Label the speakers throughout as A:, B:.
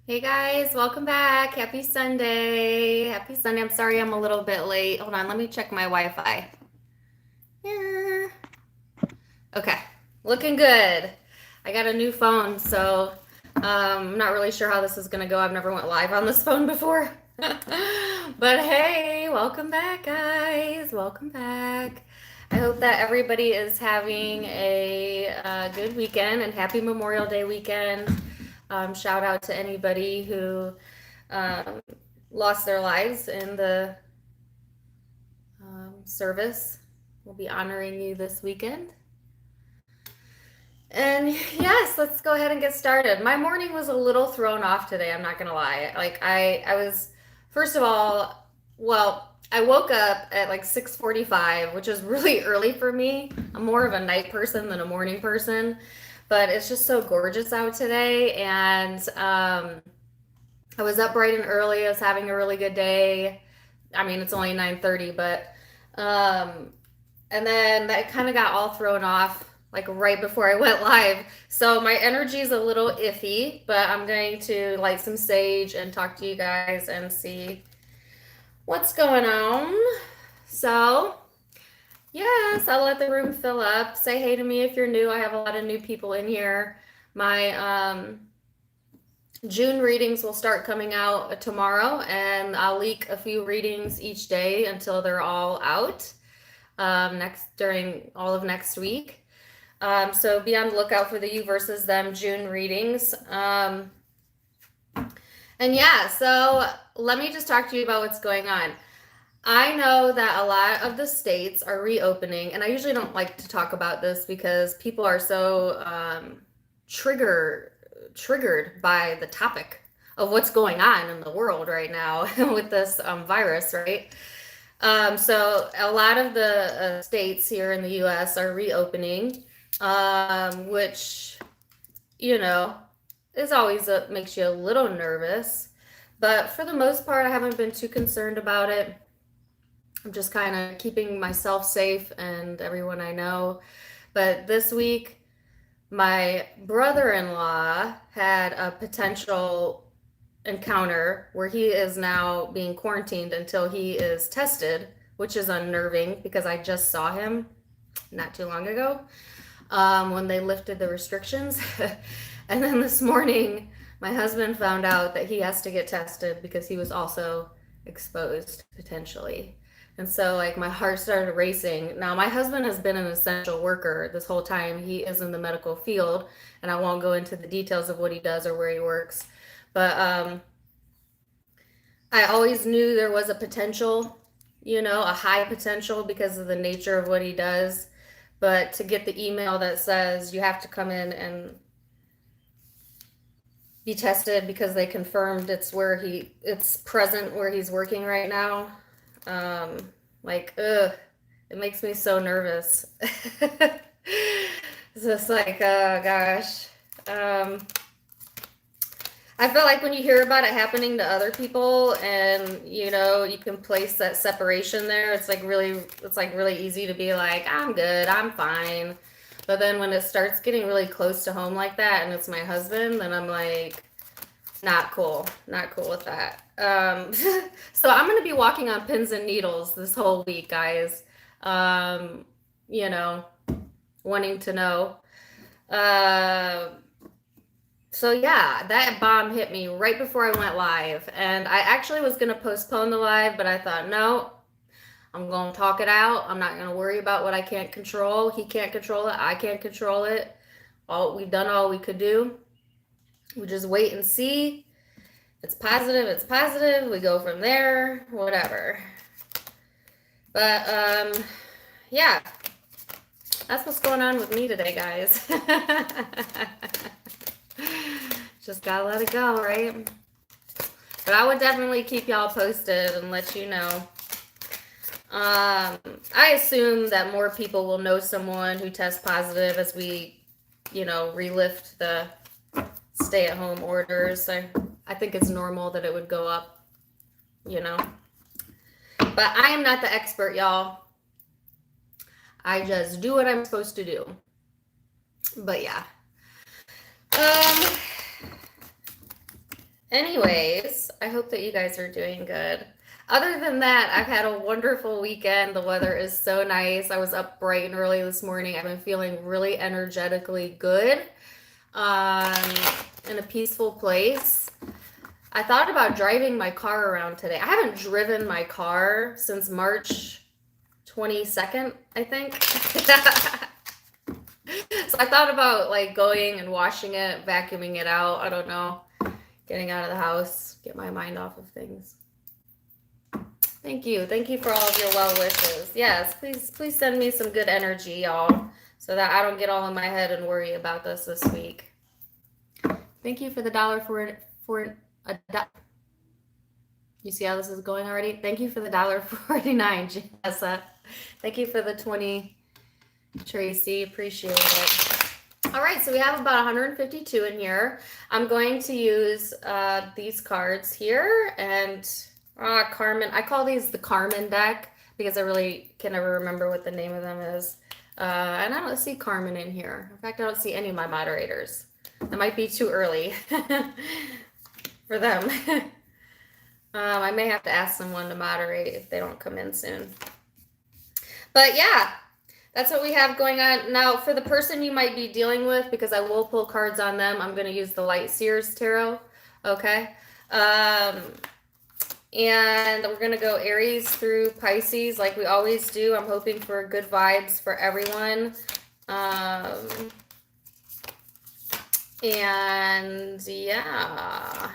A: Hey guys, welcome back. Happy Sunday. Happy Sunday. I'm sorry I'm a little bit late. Hold on, let me check my Wi-Fi. Yeah. Okay, looking good. I got a new phone, so I'm not really sure how this is gonna go. I've never went live on this phone before. But hey, welcome back, guys. Welcome back. I hope that everybody is having a good weekend and happy Memorial Day weekend. Shout out to anybody who um, lost their lives in the service. We'll be honoring you this weekend. And yes, let's go ahead and get started. My morning was a little thrown off today, I'm not gonna lie. Like I was, first of all, well, I woke up at like 6:45, which is really early for me. I'm more of a night person than a morning person, but it's just so gorgeous out today. And I was up bright and early. I was having a really good day. I mean, it's only 9:30, but um, and then that kind of got all thrown off like right before I went live. So my energy is a little iffy, but I'm going to light some sage and talk to you guys and see what's going on. So, yes, I'll let the room fill up. Say hey to me if you're new. I have a lot of new people in here. My June readings will start coming out tomorrow, and I'll leak a few readings each day until they're all out during all of next week. So be on the lookout for the you versus them June readings. And yeah, so let me just talk to you about what's going on. I know that a lot of the states are reopening, and I usually don't like to talk about this because people are so triggered by the topic of what's going on in the world right now with this virus, right? So a lot of the states here in the U.S. are reopening, which, you know, is always makes you a little nervous. But for the most part, I haven't been too concerned about it. I'm just kind of keeping myself safe and everyone I know. But this week, my brother-in-law had a potential encounter where he is now being quarantined until he is tested, which is unnerving because I just saw him not too long ago when they lifted the restrictions. And then this morning, my husband found out that he has to get tested because he was also exposed potentially. And so, like, my heart started racing. Now, my husband has been an essential worker this whole time. He is in the medical field, and I won't go into the details of what he does or where he works. But I always knew there was a potential, a high potential because of the nature of what he does. But to get the email that says you have to come in and be tested because they confirmed it's present where he's working right now. It makes me so nervous. It's just like, oh gosh. I feel like when you hear about it happening to other people and you can place that separation there, it's like really easy to be like, I'm good, I'm fine. But then when it starts getting really close to home like that and it's my husband, then I'm like, not cool with that. So I'm going to be walking on pins and needles this whole week, guys. You know, wanting to know. So yeah, that bomb hit me right before I went live. And I actually was going to postpone the live, but I thought, no, I'm going to talk it out. I'm not going to worry about what I can't control. He can't control it. I can't control it. We've done all we could do. We just wait and see. It's positive. We go from there, whatever. But, yeah. That's what's going on with me today, guys. Just gotta let it go, right? But I would definitely keep y'all posted and let you know. I assume that more people will know someone who tests positive as we, relift the stay-at-home orders. I think it's normal that it would go up, But I am not the expert, y'all. I just do what I'm supposed to do. But yeah. Anyways, I hope that you guys are doing good. Other than that, I've had a wonderful weekend. The weather is so nice. I was up bright and early this morning. I've been feeling really energetically good, um, in a peaceful place. I thought about driving my car around today. I haven't driven my car since March 22nd, I think. So I thought about like going and washing it, vacuuming it out. I don't know. Getting out of the house, get my mind off of things. Thank you. Thank you for all of your well wishes. Yes, please send me some good energy, y'all, so that I don't get all in my head and worry about this week. Thank you for the dollar for a dollar. You see how this is going already? Thank you for the $1.49, Jessa. Thank you for the 20, Tracy. Appreciate it. All right, so we have about 152 in here. I'm going to use these cards here, and Carmen. I call these the Carmen deck because I really can never remember what the name of them is. And I don't see Carmen in here. In fact, I don't see any of my moderators. It might be too early for them. I may have to ask someone to moderate if they don't come in soon. But yeah, that's what we have going on. Now, for the person you might be dealing with, because I will pull cards on them, I'm going to use the Light Seers Tarot. Okay. And we're going to go Aries through Pisces like we always do. I'm hoping for good vibes for everyone. And yeah,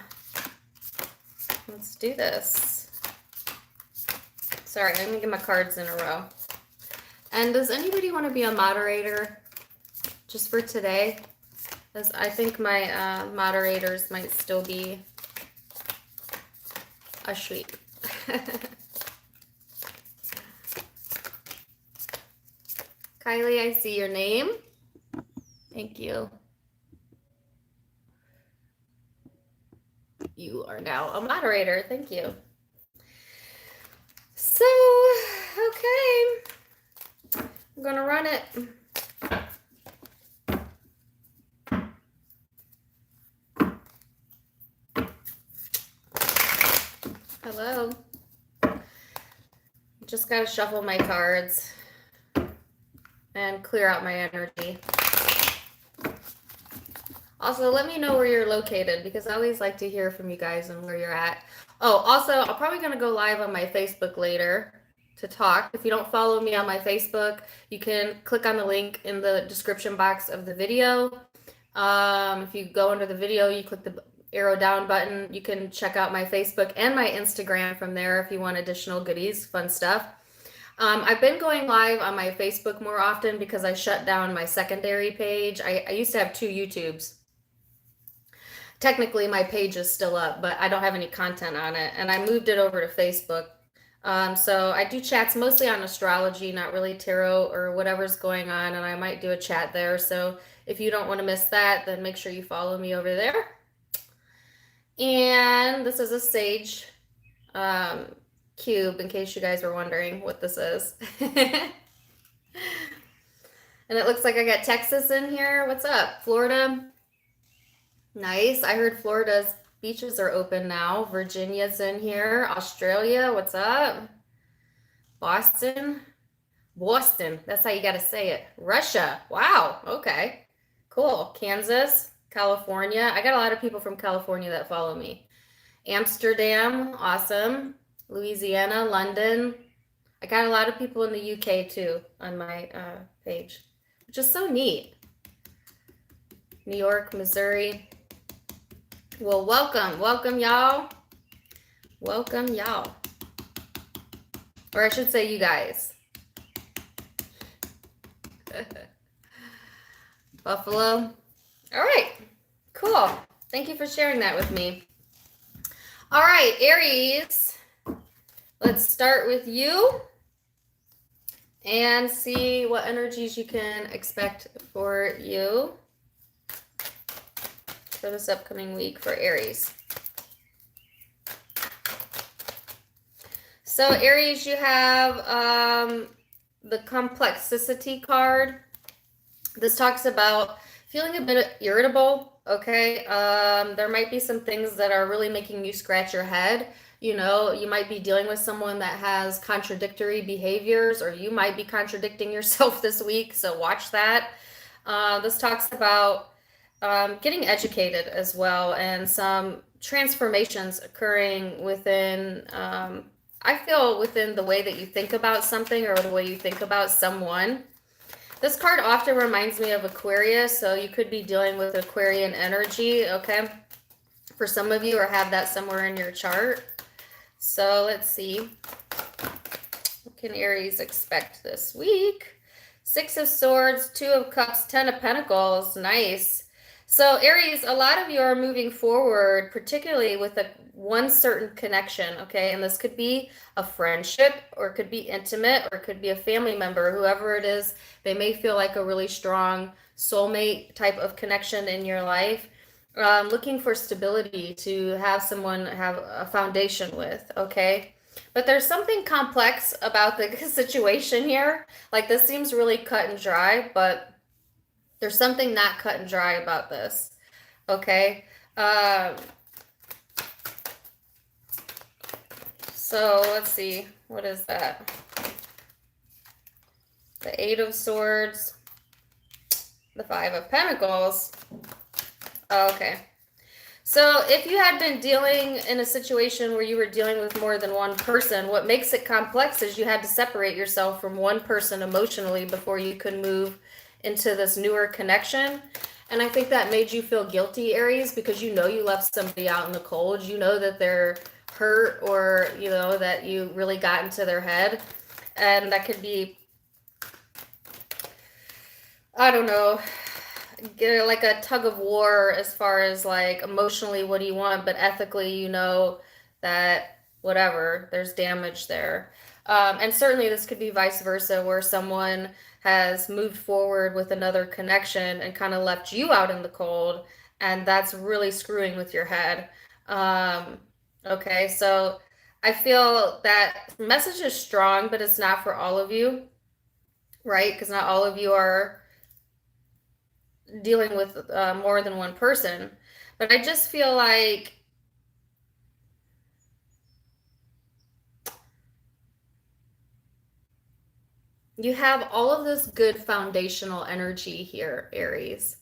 A: let's do this. Sorry, I'm going to get my cards in a row. And does anybody want to be a moderator just for today? Because I think my moderators might still be asleep. Kylie, I see your name. Thank you. You are now a moderator. Thank you. So, okay. I'm gonna run it. Hello. Just gotta shuffle my cards and clear out my energy. Also, let me know where you're located because I always like to hear from you guys and where you're at. Oh, also, I'm probably gonna go live on my Facebook later to talk. If you don't follow me on my Facebook, you can click on the link in the description box of the video. If you go under the video, you click the arrow down button. You can check out my Facebook and my Instagram from there if you want additional goodies, fun stuff. I've been going live on my Facebook more often because I shut down my secondary page. I used to have 2 YouTubes. Technically, my page is still up, but I don't have any content on it, and I moved it over to Facebook. So I do chats mostly on astrology, not really tarot or whatever's going on, and I might do a chat there. So if you don't want to miss that, then make sure you follow me over there. And this is a sage cube, in case you guys were wondering what this is. And it looks like I got Texas in here. What's up? Florida? Nice. I heard Florida's beaches are open now. Virginia's in here. Australia, what's up? Boston. That's how you got to say it. Russia. Wow. Okay. Cool. Kansas, California. I got a lot of people from California that follow me. Amsterdam. Awesome. Louisiana, London. I got a lot of people in the UK too on my page, which is so neat. New York, Missouri. Well, welcome, y'all. Welcome, y'all. Or I should say you guys. Buffalo. All right, cool. Thank you for sharing that with me. All right, Aries. Let's start with you and see what energies you can expect for you for this upcoming week for Aries. So Aries, you have the complexity card. This talks about Feeling a bit irritable, okay? There might be some things that are really making you scratch your head. You know, you might be dealing with someone that has contradictory behaviors, or you might be contradicting yourself this week, so watch that. This talks about getting educated as well, and some transformations occurring within, I feel, within the way that you think about something or the way you think about someone. This card often reminds me of Aquarius, so you could be dealing with Aquarian energy, okay? For some of you, or have that somewhere in your chart. So let's see. What can Aries expect this week? Six of Swords, Two of Cups, Ten of Pentacles. Nice. So Aries, a lot of you are moving forward, particularly with one certain connection, okay? And this could be a friendship, or it could be intimate, or it could be a family member. Whoever it is, they may feel like a really strong soulmate type of connection in your life. Looking for stability, to have someone have a foundation with, okay? But there's something complex about the situation here. Like, this seems really cut and dry, but there's something not cut and dry about this, okay? So let's see, what is that? The Eight of Swords, the Five of Pentacles. Okay. So if you had been dealing in a situation where you were dealing with more than one person, what makes it complex is you had to separate yourself from one person emotionally before you could move into this newer connection. And I think that made you feel guilty, Aries, because you know you left somebody out in the cold. You know that they're hurt, or you know that you really got into their head. And that could be, I don't know, get like a tug of war as far as like emotionally what do you want, but ethically you know that whatever, there's damage there. And certainly this could be vice versa, where someone has moved forward with another connection and kind of left you out in the cold, and that's really screwing with your head. Okay, so I feel that message is strong, but it's not for all of you, right? Because not all of you are dealing with more than one person. But I just feel like you have all of this good foundational energy here, Aries.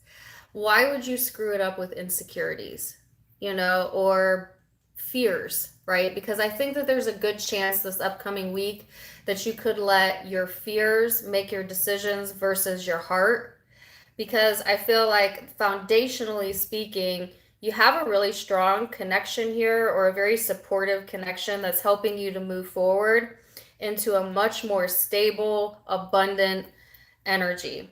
A: Why would you screw it up with insecurities, you know, or fears, right? Because I think that there's a good chance this upcoming week that you could let your fears make your decisions versus your heart. Because I feel like, foundationally speaking, you have a really strong connection here, or a very supportive connection that's helping you to move forward into a much more stable, abundant energy.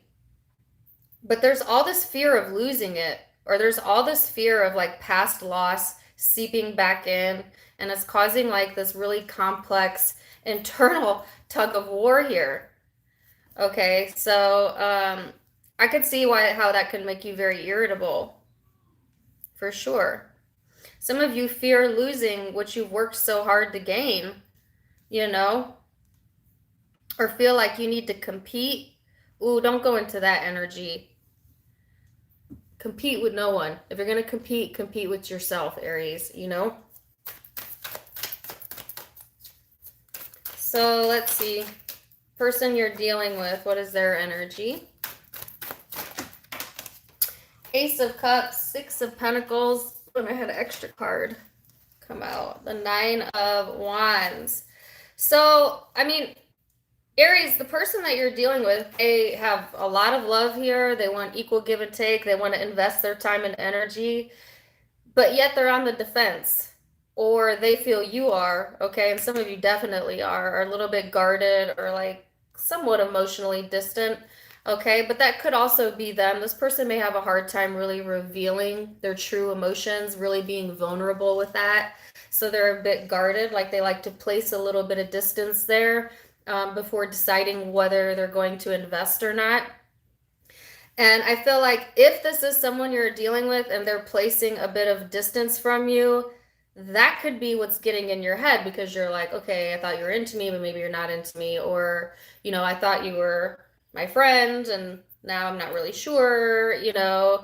A: But there's all this fear of losing it, or there's all this fear of like past loss seeping back in, and it's causing like this really complex internal tug of war here. Okay, so I could see how that could make you very irritable, for sure. Some of you fear losing what you've worked so hard to gain, you know, or feel like you need to compete. Ooh, don't go into that energy. Compete with no one. If you're going to compete, compete with yourself, Aries, you know? So let's see. Person you're dealing with, what is their energy? Ace of Cups, Six of Pentacles, and I had an extra card come out. The Nine of Wands. So, I mean, Aries, the person that you're dealing with, they have a lot of love here. They want equal give and take. They want to invest their time and energy, but yet they're on the defense, or they feel you are, okay? And some of you definitely are a little bit guarded, or like somewhat emotionally distant, okay? But that could also be them. This person may have a hard time really revealing their true emotions, really being vulnerable with that. So they're a bit guarded, like they like to place a little bit of distance there before deciding whether they're going to invest or not. And I feel like if this is someone you're dealing with and they're placing a bit of distance from you, that could be what's getting in your head, because you're like, okay, I thought you were into me, but maybe you're not into me. Or, you know, I thought you were my friend and now. I'm not really sure, you know,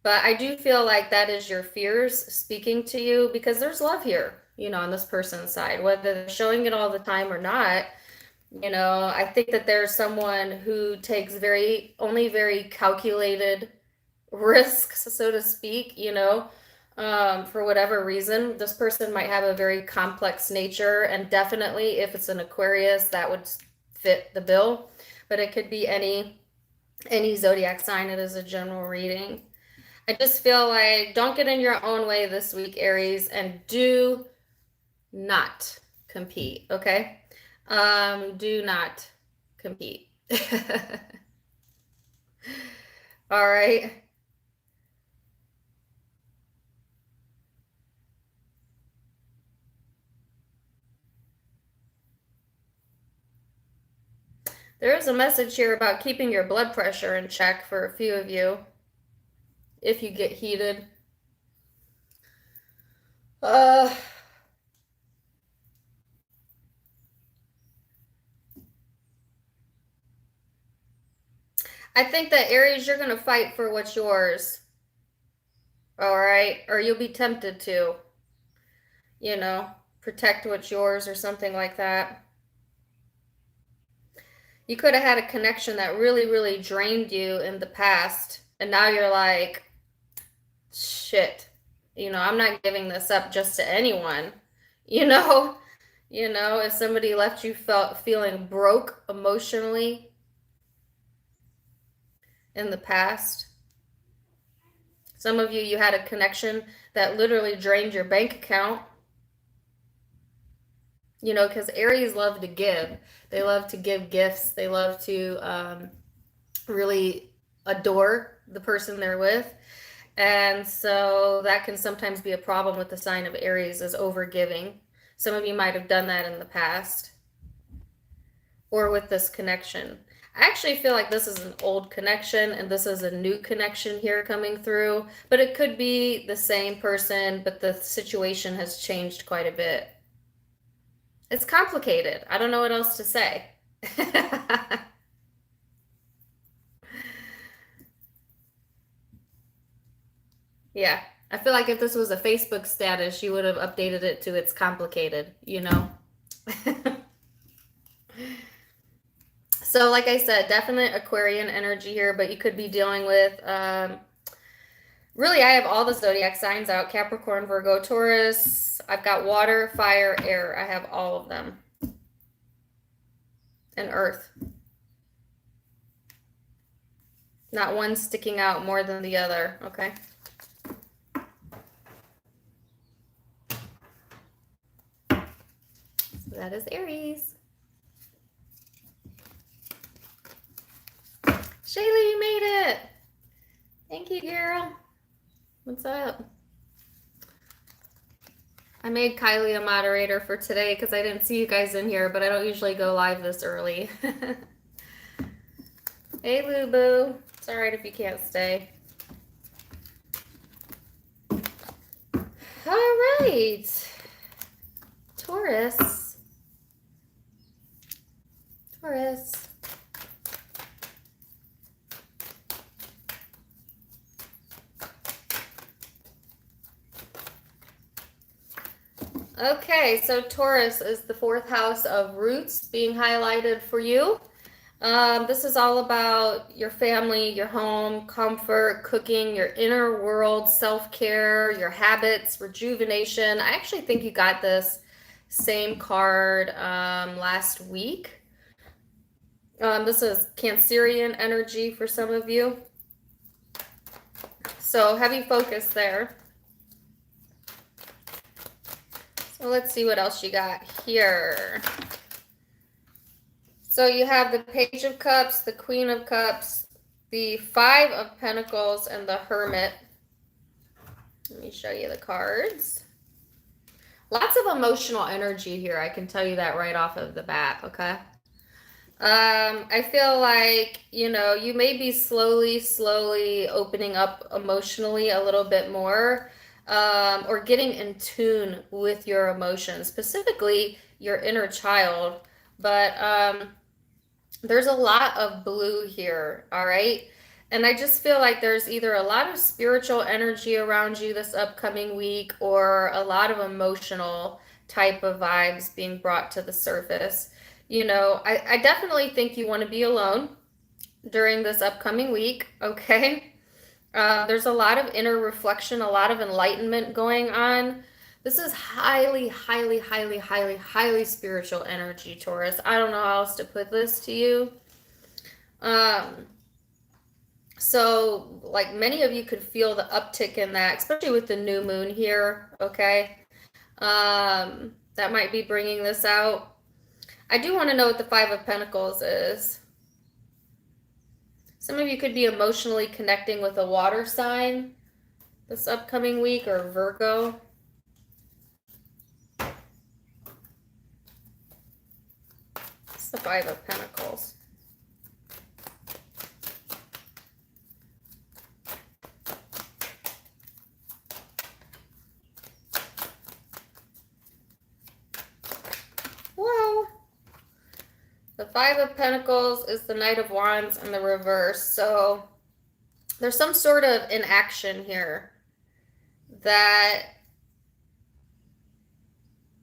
A: but I do feel like that is your fears speaking to you, because there's love here, you know, on this person's side, whether they're showing it all the time or not. You know, I think that there's someone who takes only very calculated risks, so to speak, you know, for whatever reason. This person might have a very complex nature, and definitely if it's an Aquarius, that would fit the bill. But it could be any zodiac sign. It is a general reading. I just feel like don't get in your own way this week, Aries, and do not compete, okay? Do not compete. All right. There is a message here about keeping your blood pressure in check for a few of you if you get heated. I think that Aries, you're going to fight for what's yours. All right? Or you'll be tempted to, you know, protect what's yours or something like that. You could have had a connection that really, really drained you in the past, and now you're like, shit, you know, I'm not giving this up just to anyone, you know. You know, if somebody left you feeling broke emotionally in the past. Some of you had a connection that literally drained your bank account. You know, because Aries love to give. They love to give gifts. They love to really adore the person they're with. And so that can sometimes be a problem with the sign of Aries, is overgiving. Some of you might have done that in the past, or with this connection. I actually feel like this is an old connection and this is a new connection here coming through, but it could be the same person, but the situation has changed quite a bit. It's complicated. I don't know what else to say. Yeah. I feel like if this was a Facebook status, you would have updated it to "it's complicated," you know? So like I said, definite Aquarian energy here, but you could be dealing with, really, I have all the zodiac signs out: Capricorn, Virgo, Taurus. I've got water, fire, air. I have all of them. And earth. Not one sticking out more than the other, okay? So that is Aries. Shayla, you made it. Thank you, girl. What's up? I made Kylie a moderator for today because I didn't see you guys in here, but I don't usually go live this early. Hey, Lubu. It's all right if you can't stay. All right. Taurus. Taurus. Okay, so Taurus is the fourth house of roots being highlighted for you. This is all about your family, your home, comfort, cooking, your inner world, self-care, your habits, rejuvenation. I actually think you got this same card last week. This is Cancerian energy for some of you. So heavy focus there. So let's see what else you got here. So you have the Page of Cups, the Queen of Cups, the Five of Pentacles, and the Hermit. Let me show you the cards. Lots of emotional energy here. I can tell you that right off of the bat, okay? I feel like, you know, you may be slowly opening up emotionally a little bit more, or getting in tune with your emotions, specifically your inner child. But there's a lot of blue here, all right? And I just feel like there's either a lot of spiritual energy around you this upcoming week or a lot of emotional type of vibes being brought to the surface. I definitely think you want to be alone during this upcoming week, okay? There's a lot of inner reflection, a lot of enlightenment going on. This is highly, highly, highly, highly, highly spiritual energy, Taurus. I don't know how else to put this to you. So, like, many of you could feel the uptick in that, especially with the new moon here, okay? That might be bringing this out. I do want to know what the Five of Pentacles is. Some of you could be emotionally connecting with a water sign this upcoming week, or Virgo. It's the Five of Pentacles. Well, the Five of Pentacles is the Knight of Wands in the reverse. So there's some sort of inaction here that,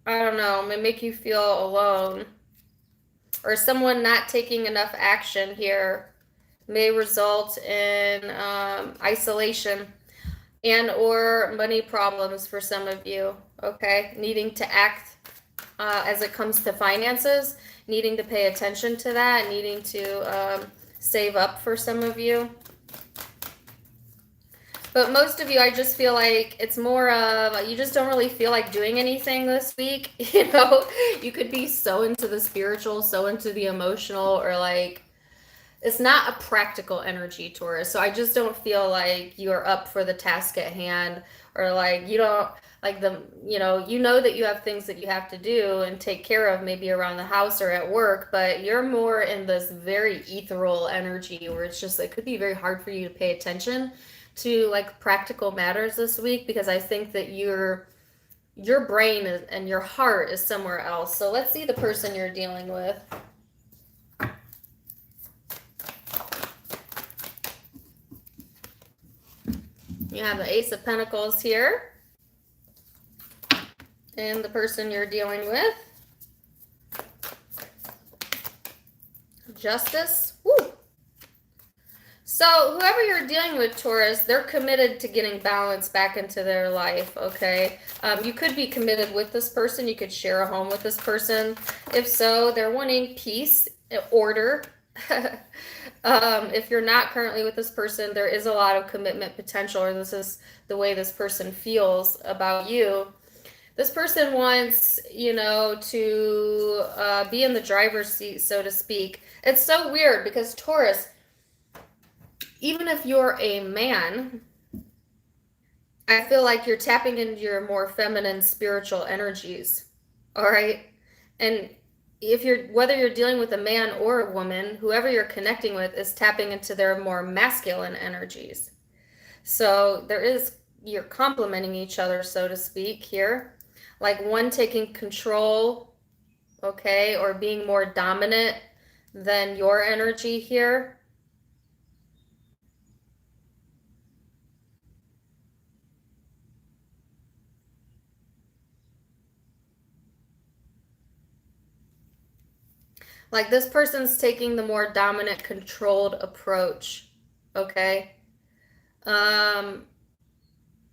A: I don't know, may make you feel alone. Or someone not taking enough action here may result in isolation and or money problems for some of you, okay? Needing to act as it comes to finances, needing to pay attention to that, needing to save up for some of you. But most of you, I just feel like it's more of, you just don't really feel like doing anything this week. You could be so into the spiritual, so into the emotional, or like, it's not a practical energy, Taurus. So I just don't feel like you are up for the task at hand, or like you don't, like you know that you have things that you have to do and take care of, maybe around the house or at work, but you're more in this very ethereal energy where it's just, it could be very hard for you to pay attention to like practical matters this week, because I think that your brain and your heart is somewhere else. So let's see the person you're dealing with. You have the Ace of Pentacles here. And the person you're dealing with. Justice. Woo! So whoever you're dealing with, Taurus, they're committed to getting balance back into their life, okay? You could be committed with this person. You could share a home with this person. If so, they're wanting peace, order. If you're not currently with this person, there is a lot of commitment potential, or this is the way this person feels about you. This person wants, to be in the driver's seat, so to speak. It's so weird because Taurus, even if you're a man, I feel like you're tapping into your more feminine spiritual energies. All right. And whether you're dealing with a man or a woman, whoever you're connecting with is tapping into their more masculine energies. So you're complementing each other, so to speak, here. Like one taking control, okay, or being more dominant than your energy here. Like this person's taking the more dominant, controlled approach, okay?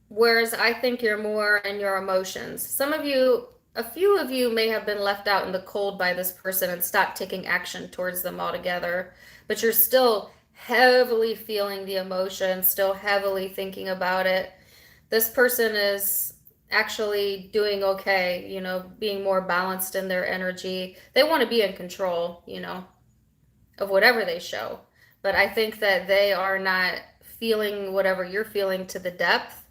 A: Whereas I think you're more in your emotions. A few of you may have been left out in the cold by this person and stopped taking action towards them altogether, but you're still heavily feeling the emotion, still heavily thinking about it. This person is actually doing okay, being more balanced in their energy. They want to be in control, of whatever they show. But I think that they are not feeling whatever you're feeling to the depth,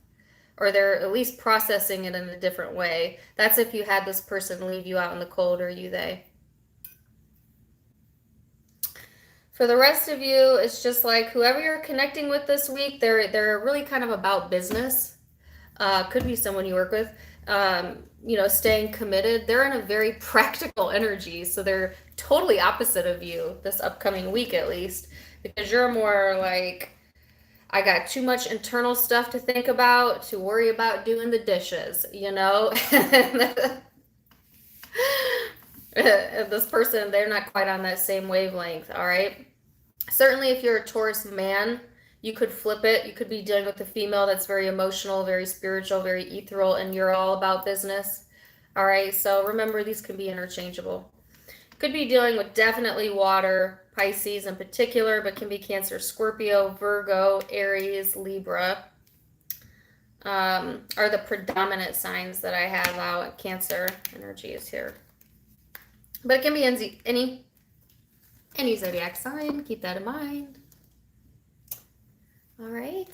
A: or they're at least processing it in a different way. That's if you had this person leave you out in the cold, or they. For the rest of you, it's just like whoever you're connecting with this week, they're really kind of about business. Could be someone you work with, staying committed. They're in a very practical energy, so they're totally opposite of you this upcoming week, at least, because you're more like, I got too much internal stuff to think about, to worry about doing the dishes, you know? This person, they're not quite on that same wavelength, all right? Certainly, if you're a Taurus man, you could flip it. You could be dealing with a female that's very emotional, very spiritual, very ethereal, and you're all about business. All right, so remember, these can be interchangeable. Could be dealing with definitely water, Pisces in particular, but can be Cancer, Scorpio, Virgo, Aries, Libra are the predominant signs that I have out. Cancer energy is here. But it can be any zodiac sign. Keep that in mind. All right.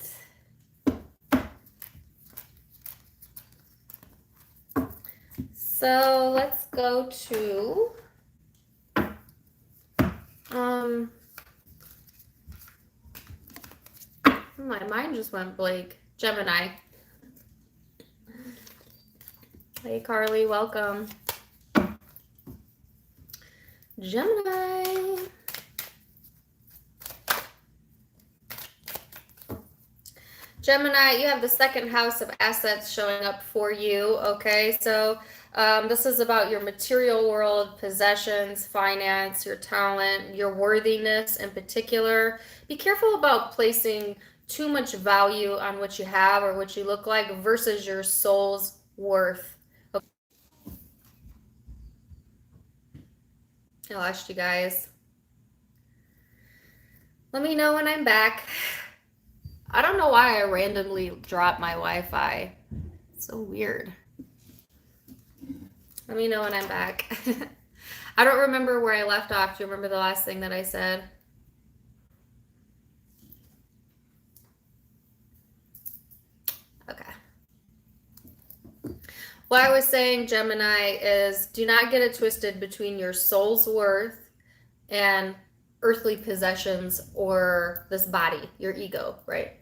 A: So let's go to my mind just went blank. Gemini. Hey Carly, welcome. Gemini. Gemini, you have the second house of assets showing up for you, okay? So this is about your material world, possessions, finance, your talent, your worthiness in particular. Be careful about placing too much value on what you have or what you look like versus your soul's worth. Okay. I lost you guys. Let me know when I'm back. I don't know why I randomly dropped my Wi-Fi. It's so weird. Let me know when I'm back. I don't remember where I left off. Do you remember the last thing that I said? Okay. What I was saying, Gemini, is do not get it twisted between your soul's worth and earthly possessions or this body, your ego, right?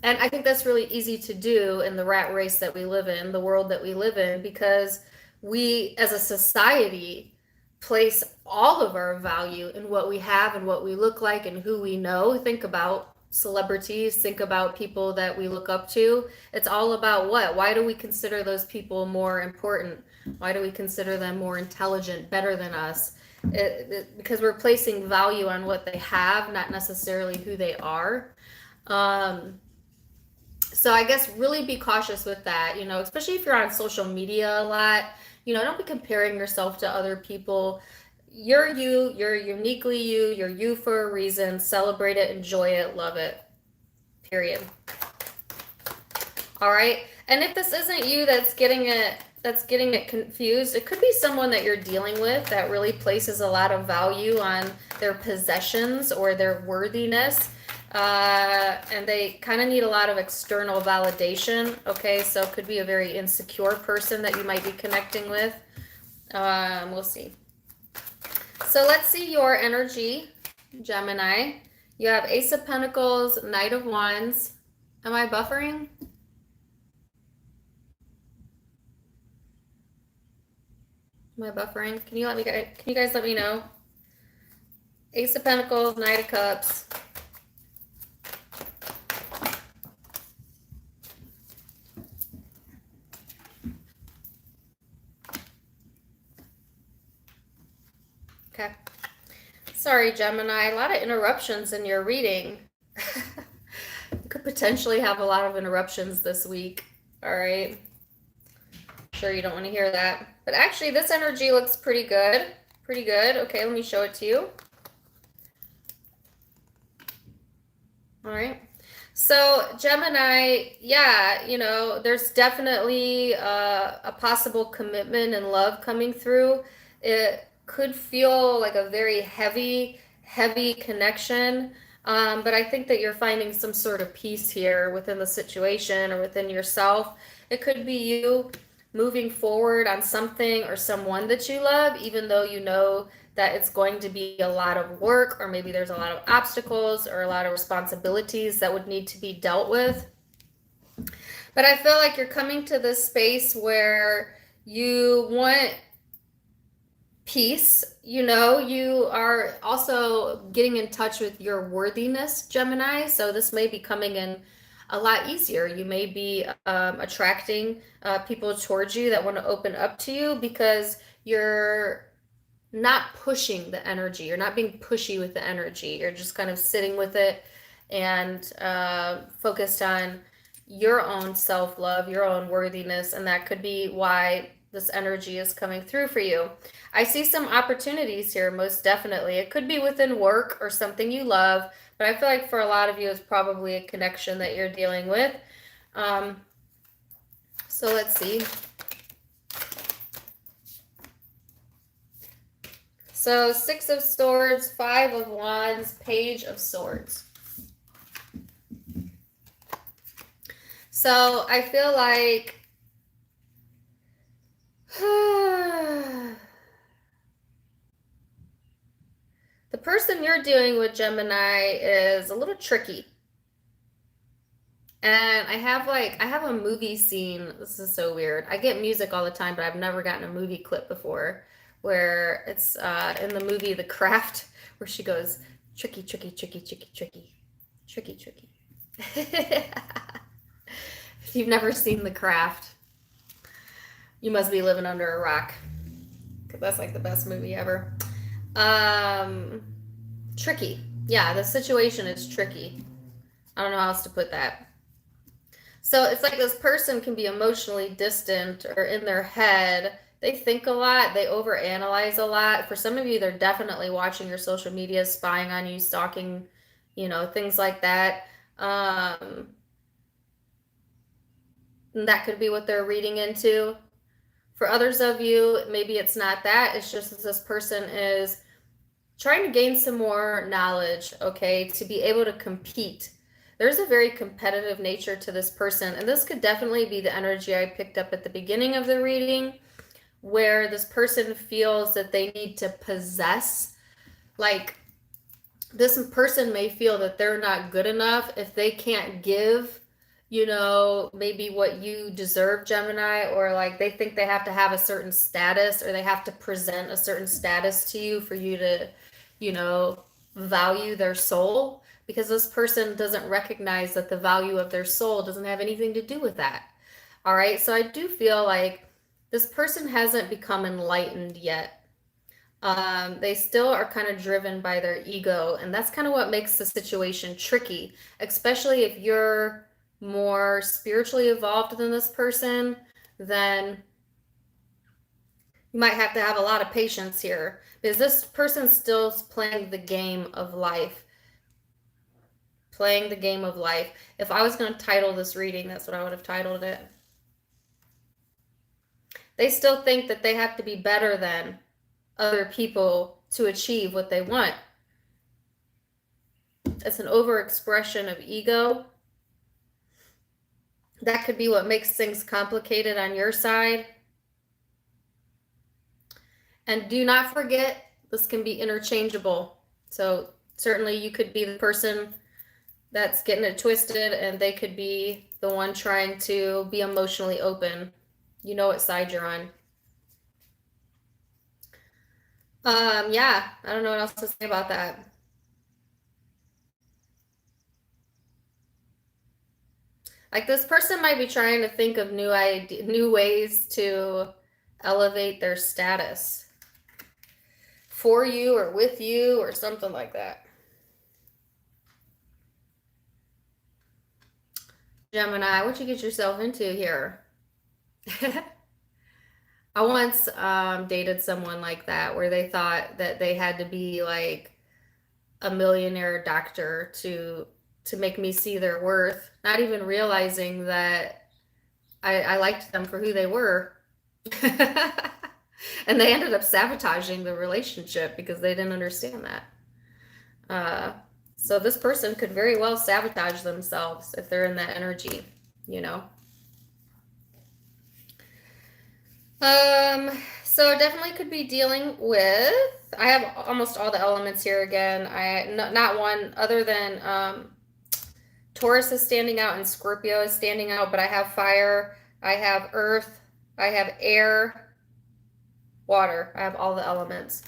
A: And I think that's really easy to do in the rat race that we live in, the world that we live in, because we as a society place all of our value in what we have and what we look like and who we know. Think about celebrities, think about people that we look up to. It's all about what? Why do we consider those people more important? Why do we consider them more intelligent, better than us? Because we're placing value on what they have, not necessarily who they are. So I guess really be cautious with that, you know, especially if you're on social media a lot. You know, don't be comparing yourself to other people. You're you, you're uniquely you, you're you for a reason. Celebrate it, enjoy it, love it. Period. All right. And if this isn't you that's getting it confused, it could be someone that you're dealing with that really places a lot of value on their possessions or their worthiness. And they kind of need a lot of external validation. Okay, so it could be a very insecure person that you might be connecting with. We'll see. So let's see your energy, Gemini. You have Ace of Pentacles, Knight of Wands. Am I buffering? Am I buffering? Can you guys let me know? Ace of Pentacles, Knight of Cups. Okay. Sorry, Gemini. A lot of interruptions in your reading. You could potentially have a lot of interruptions this week. All right. Sure you don't want to hear that. But actually, this energy looks pretty good. Pretty good. Okay, let me show it to you. All right. So Gemini, yeah, you know, there's definitely a possible commitment and love coming through. It could feel like a very heavy connection. But I think that you're finding some sort of peace here within the situation or within yourself. It could be you moving forward on something or someone that you love, even though you know that it's going to be a lot of work, or maybe there's a lot of obstacles or a lot of responsibilities that would need to be dealt with. But I feel like you're coming to this space where you want peace. You know, you are also getting in touch with your worthiness, Gemini. So this may be coming in a lot easier. You may be attracting people towards you that want to open up to you because you're not pushing the energy. You're not being pushy with the energy. You're just kind of sitting with it and focused on your own self-love, your own worthiness, and that could be why this energy is coming through for you. I see some opportunities here, most definitely. It could be within work or something you love, but I feel like for a lot of you, it's probably a connection that you're dealing with. So let's see. So 6 of Swords, 5 of Wands, Page of Swords. So I feel like the person you're dealing with, Gemini, is a little tricky. And I have a movie scene. This is so weird. I get music all the time, but I've never gotten a movie clip before where it's in the movie The Craft, where she goes, tricky, tricky, tricky, tricky, tricky, tricky, tricky. If you've never seen The Craft, you must be living under a rock, because that's like the best movie ever. Tricky. Yeah, the situation is tricky. I don't know how else to put that. So it's like this person can be emotionally distant or in their head. They think a lot. They overanalyze a lot. For some of you, they're definitely watching your social media, spying on you, stalking, things like that. That could be what they're reading into. For others of you, maybe it's not that. It's just that this person is trying to gain some more knowledge, okay, to be able to compete. There's a very competitive nature to this person, and this could definitely be the energy I picked up at the beginning of the reading, where this person feels that they need to possess. Like, this person may feel that they're not good enough if they can't give, maybe what you deserve, Gemini, or like they think they have to have a certain status, or they have to present a certain status to you for you to, value their soul, because this person doesn't recognize that the value of their soul doesn't have anything to do with that. All right. So I do feel like this person hasn't become enlightened yet. They still are kind of driven by their ego, and that's kind of what makes the situation tricky, especially if you're more spiritually evolved than this person. Then you might have to have a lot of patience here, because this person's still playing the game of life. Playing the game of life. If I was going to title this reading, that's what I would have titled it. They still think that they have to be better than other people to achieve what they want. It's an overexpression of ego. That could be what makes things complicated on your side. And do not forget, this can be interchangeable. So certainly you could be the person that's getting it twisted, and they could be the one trying to be emotionally open. You know what side you're on. Yeah, I don't know what else to say about that. Like, this person might be trying to think of new ways to elevate their status for you or with you or something like that. Gemini, what you get yourself into here? I once dated someone like that, where they thought that they had to be like a millionaire doctor to make me see their worth, not even realizing that I liked them for who they were. And they ended up sabotaging the relationship because they didn't understand that. So this person could very well sabotage themselves if they're in that energy, So definitely could be dealing with, I have almost all the elements here again. Not one other than Taurus is standing out and Scorpio is standing out, but I have fire, I have earth, I have air, water. I have all the elements.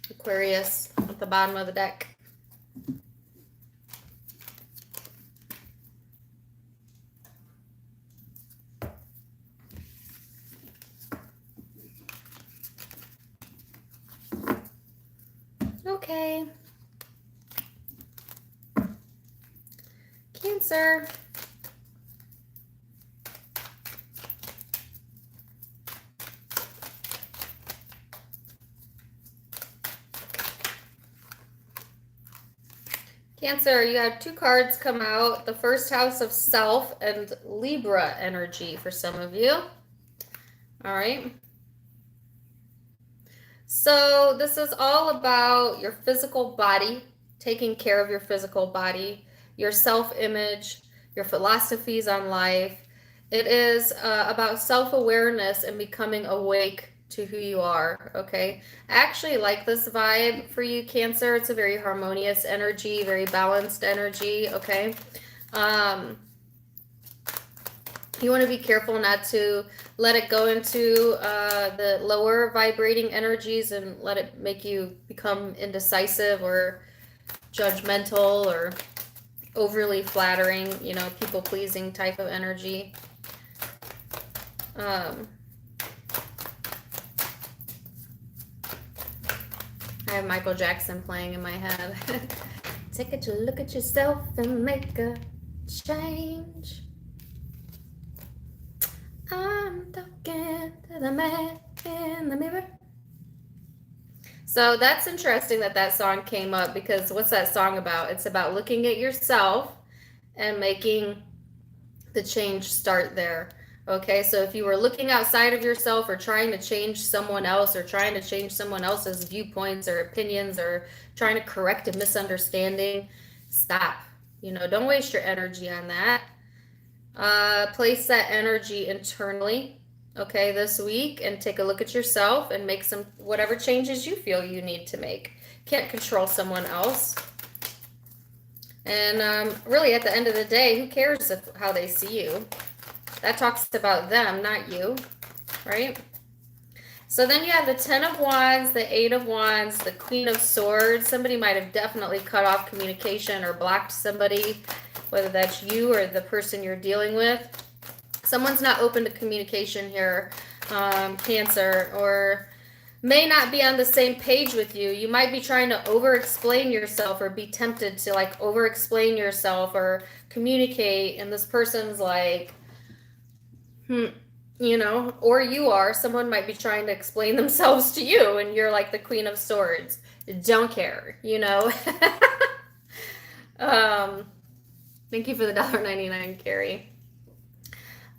A: Aquarius at the bottom of the deck. Okay. Cancer. Cancer, you have two cards come out. The first house of self and Libra energy for some of you. All right. So this is all about your physical body, taking care of your physical body, your self-image, your philosophies on life. It is about self-awareness and becoming awake to who you are, okay? I actually like this vibe for you, Cancer. It's a very harmonious energy, very balanced energy, okay? You want to be careful not to let it go into the lower vibrating energies and let it make you become indecisive or judgmental or overly flattering, you know, people-pleasing type of energy. I have Michael Jackson playing in my head. Take a look at yourself and make a change. I'm talking to the man in the mirror. So that's interesting that that song came up, because what's that song about? It's about looking at yourself and making the change start there. Okay, so if you were looking outside of yourself or trying to change someone else or trying to change someone else's viewpoints or opinions or trying to correct a misunderstanding, stop. You know, don't waste your energy on that. Place that energy internally, okay, this week, and take a look at yourself and make some whatever changes you feel you need to make. Can't control someone else. And really, at the end of the day, who cares how they see you? That talks about them, not you, right? So then you have the 10 of Wands, the 8 of Wands, the Queen of Swords. Somebody might have definitely cut off communication or blocked somebody, whether that's you or the person you're dealing with. Someone's not open to communication here, Cancer, or may not be on the same page with you. You might be trying to over-explain yourself or be tempted to like over-explain yourself or communicate, and this person's like, you know, or you are, someone might be trying to explain themselves to you and you're like the Queen of Swords. Don't care, you know. Thank you for the $1.99, Carrie.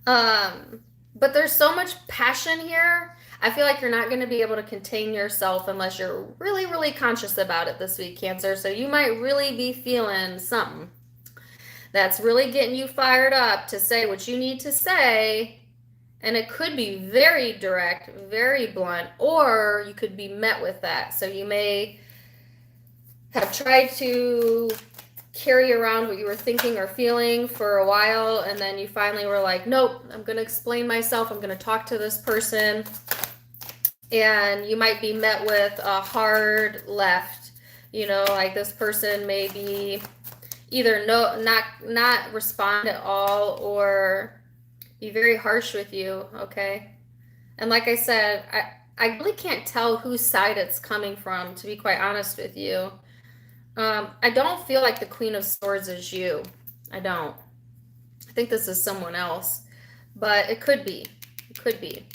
A: But there's so much passion here. I feel like you're not going to be able to contain yourself unless you're really, really conscious about it this week, Cancer. So you might really be feeling something that's really getting you fired up to say what you need to say. And it could be very direct, very blunt, or you could be met with that. So you may have tried to carry around what you were thinking or feeling for a while, and then you finally were like, nope, I'm going to explain myself. I'm going to talk to this person. And you might be met with a hard left. You know, like this person may be either not respond at all or be very harsh with you, okay? And like I said, I really can't tell whose side it's coming from, to be quite honest with you. I don't feel like the Queen of Swords is you. I don't. I think this is someone else, but it could be. It could be.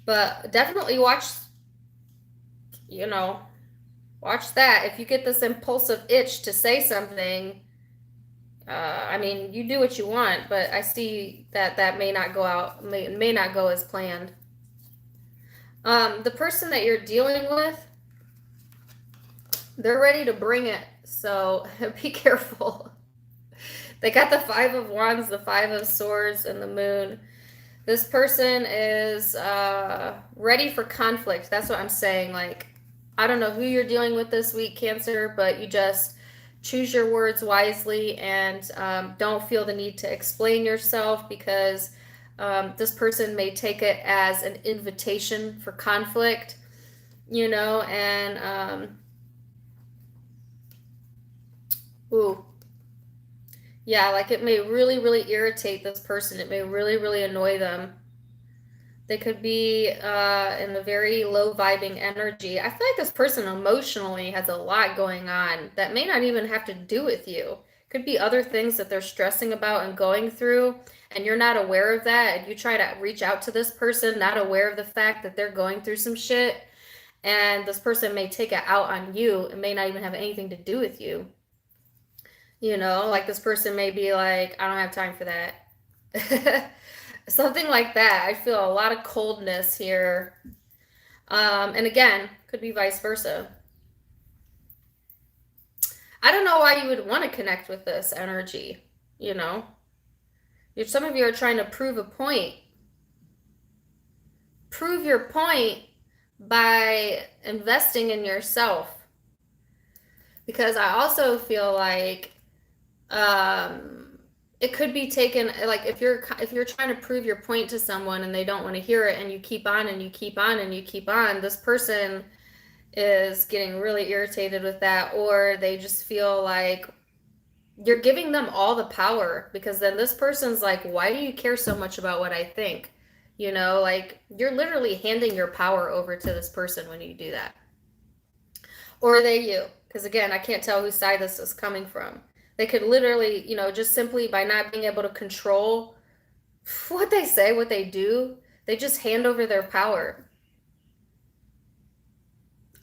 A: But definitely watch, you know, watch that. If you get this impulsive itch to say something, I mean, you do what you want, but I see that that may not go out, may not go as planned. The person that you're dealing with, they're ready to bring it, so be careful. They got the 5 of Wands, the 5 of Swords, and the Moon. This person is ready for conflict. That's what I'm saying. Like, I don't know who you're dealing with this week, Cancer, but you just choose your words wisely and don't feel the need to explain yourself, because This person may take it as an invitation for conflict, and ooh, yeah, like it may really, really irritate this person. It may really, really annoy them. They could be in a very low vibing energy. I feel like this person emotionally has a lot going on that may not even have to do with you. Could be other things that they're stressing about and going through, and you're not aware of that. And you try to reach out to this person, not aware of the fact that they're going through some shit. And this person may take it out on you. It may not even have anything to do with you. Like this person may be like, I don't have time for that. Something like that. I feel a lot of coldness here. And again, could be vice versa. I don't know why you would want to connect with this energy, Some of you are trying to prove a point. Prove your point by investing in yourself. Because I also feel like it could be taken, like if you're trying to prove your point to someone and they don't want to hear it, and you keep on and you keep on and you keep on, this person is getting really irritated with that, or they just feel like you're giving them all the power, because then this person's like, why do you care so much about what I think? Like you're literally handing your power over to this person when you do that. Or are they you? Because again, I can't tell whose side this is coming from. They could literally, just simply by not being able to control what they say, what they do, they just hand over their power.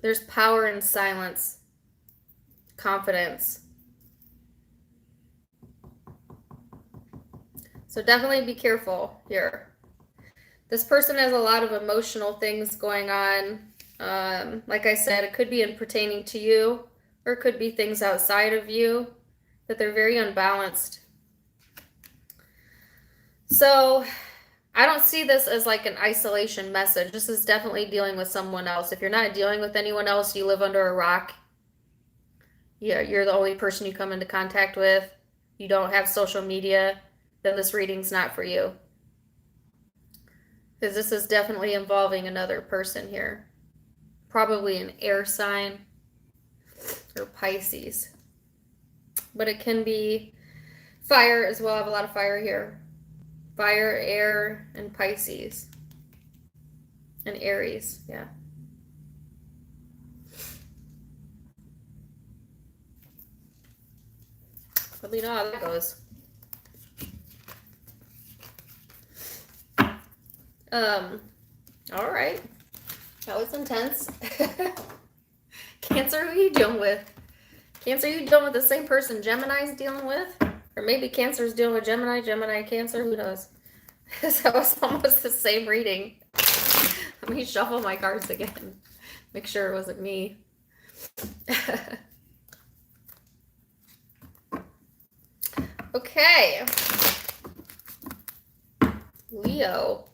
A: There's power in silence, confidence. So definitely be careful here. This person has a lot of emotional things going on. Like I said, it could be pertaining to you, or it could be things outside of you, but they're very unbalanced. So I don't see this as like an isolation message. This is definitely dealing with someone else. If you're not dealing with anyone else, you live under a rock. Yeah, you're the only person you come into contact with. You don't have social media, then this reading's not for you. Because this is definitely involving another person here. Probably an air sign or Pisces. But it can be fire as well. I have a lot of fire here. Fire, air, and Pisces. And Aries, yeah. Let me know how that goes. All right. That was intense. Cancer, who are you dealing with? Cancer, you dealing with the same person Gemini's dealing with? Or maybe Cancer's dealing with Gemini, Gemini, Cancer, who knows? So it's almost the same reading. Let me shuffle my cards again. Make sure it wasn't me. Okay. Leo.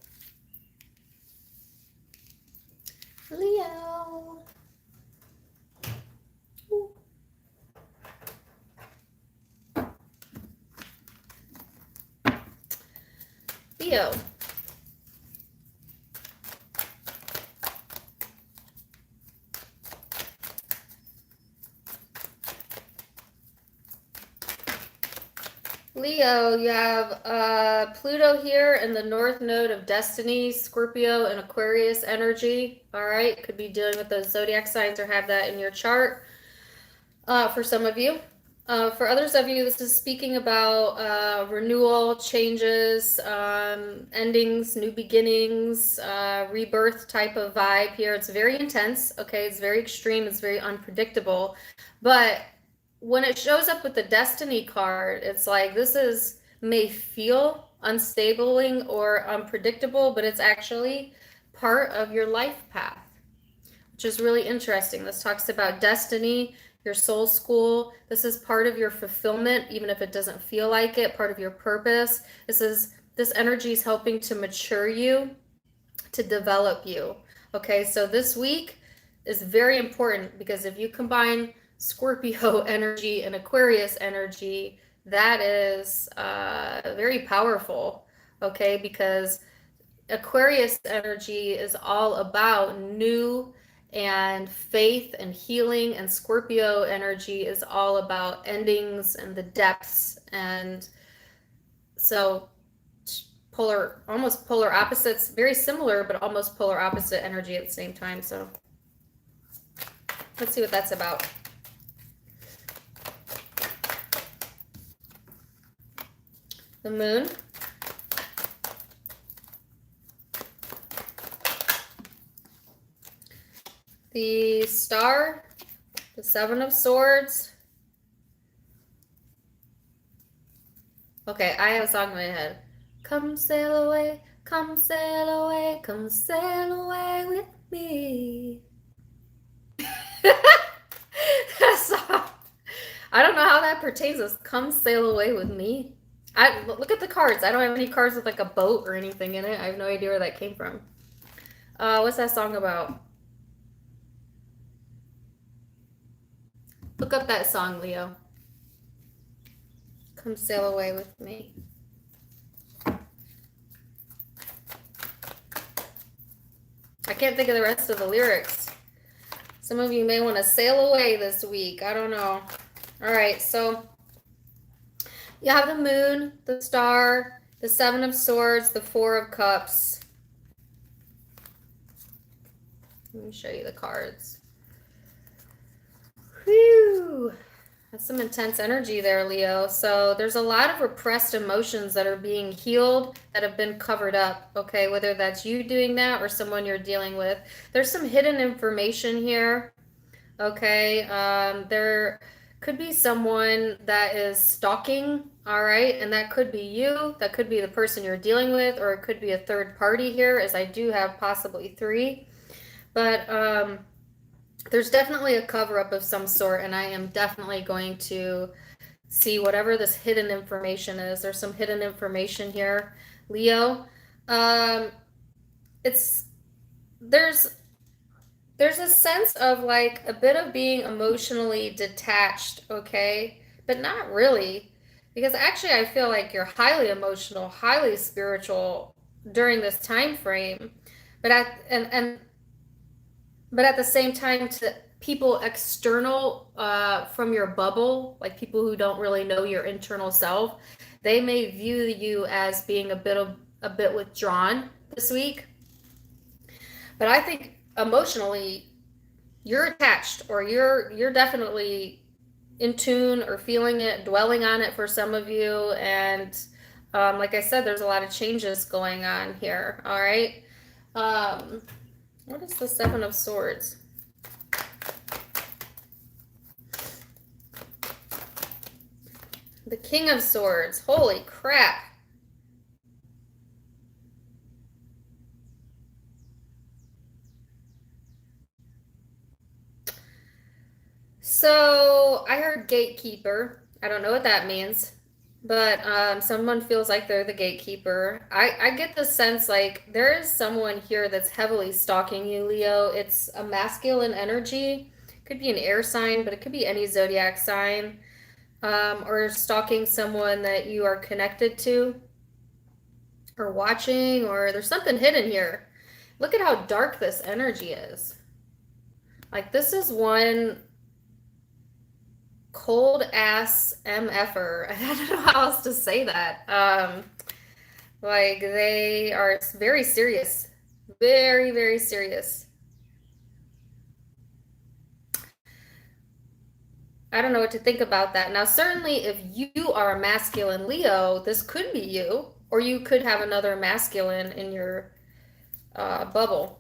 A: Leo. Ooh. Leo. Leo, you have Pluto here in the north node of Destiny, Scorpio and Aquarius energy. All right, could be dealing with those zodiac signs or have that in your chart for some of you. For others of you, this is speaking about renewal, changes, endings, new beginnings, rebirth type of vibe here. It's very intense, okay? It's very extreme. It's very unpredictable. But when it shows up with the Destiny card, it's like may feel unstable or unpredictable, but it's actually part of your life path, which is really interesting. This talks about destiny, your soul school. This is part of your fulfillment, even if it doesn't feel like it, part of your purpose. This energy is helping to mature you, to develop you. Okay, so this week is very important because if you combine Scorpio energy and Aquarius energy, that is very powerful. okay? Because Aquarius energy is all about new and faith and healing, and Scorpio energy is all about endings and the depths. And so polar, almost polar opposites, very similar, but almost polar opposite energy at the same time. So let's see what that's about. The moon. The star, the Seven of Swords. Okay, I have a song in my head. Come sail away, come sail away, come sail away with me. That song. I don't know how that pertains to come sail away with me. Look at the cards. I don't have any cards with like a boat or anything in it. I have no idea where that came from. What's that song about? Look up that song, Leo. Come sail away with me. I can't think of the rest of the lyrics. Some of you may want to sail away this week. I don't know. All right, so you have the moon, the star, the Seven of Swords, the Four of Cups. Let me show you the cards. Whew. That's some intense energy there, Leo. So there's a lot of repressed emotions that are being healed, that have been covered up, okay? Whether that's you doing that or someone you're dealing with. There's some hidden information here, okay? There could be someone that is stalking, all right? And that could be you. That could be the person you're dealing with, or it could be a third party here, as I do have possibly three. But there's definitely a cover-up of some sort, and I am definitely going to see whatever this hidden information is. There's some hidden information here, Leo. There's a sense of like a bit of being emotionally detached, okay? But not really, because actually I feel like you're highly emotional, highly spiritual during this time frame. But at the same time, to people external from your bubble, like people who don't really know your internal self, they may view you as being a bit withdrawn this week. But I think emotionally, you're attached, or you're definitely in tune or feeling it, dwelling on it for some of you. And like I said, there's a lot of changes going on here. All right. What is the Seven of Swords? The King of Swords. Holy crap. So I heard gatekeeper. I don't know what that means, but someone feels like they're the gatekeeper. I get the sense like there is someone here that's heavily stalking you, Leo. It's a masculine energy. Could be an air sign, but it could be any zodiac sign. Or stalking someone that you are connected to or watching, or there's something hidden here. Look at how dark this energy is. Like this is one cold ass MFer. I don't know how else to say that. Like they are very serious, very, very serious. I don't know what to think about that. Now, certainly if you are a masculine Leo, this could be you, or you could have another masculine in your bubble.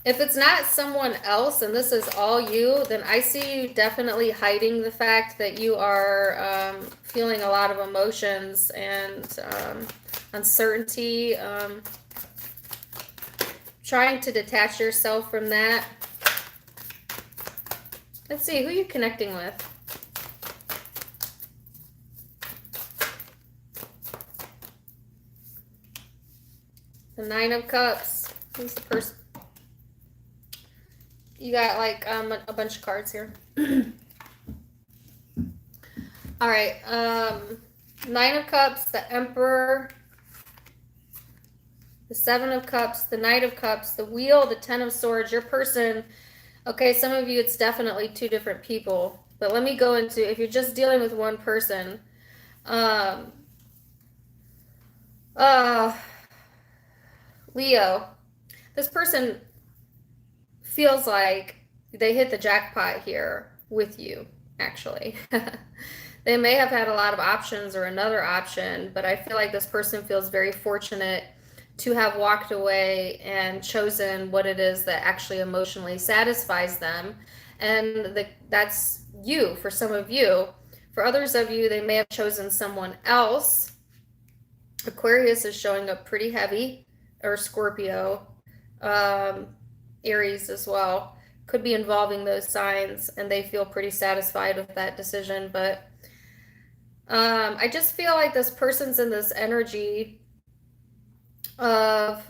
A: If it's not someone else and this is all you, then I see you definitely hiding the fact that you are feeling a lot of emotions and uncertainty, trying to detach yourself from that. Let's see, who are you connecting with? The Nine of Cups. Who's the person? You got like a bunch of cards here. All right. Nine of Cups, the Emperor, the Seven of Cups, the Knight of Cups, the Wheel, the Ten of Swords. Your person, okay, some of you, it's definitely two different people. But let me go into, if you're just dealing with one person, Leo, this person feels like they hit the jackpot here with you, actually. They may have had a lot of options or another option, but I feel like this person feels very fortunate to have walked away and chosen what it is that actually emotionally satisfies them. And that's you, for some of you. For others of you, they may have chosen someone else. Aquarius is showing up pretty heavy, or Scorpio, Aries as well. Could be involving those signs, and they feel pretty satisfied with that decision. But I just feel like this person's in this energy of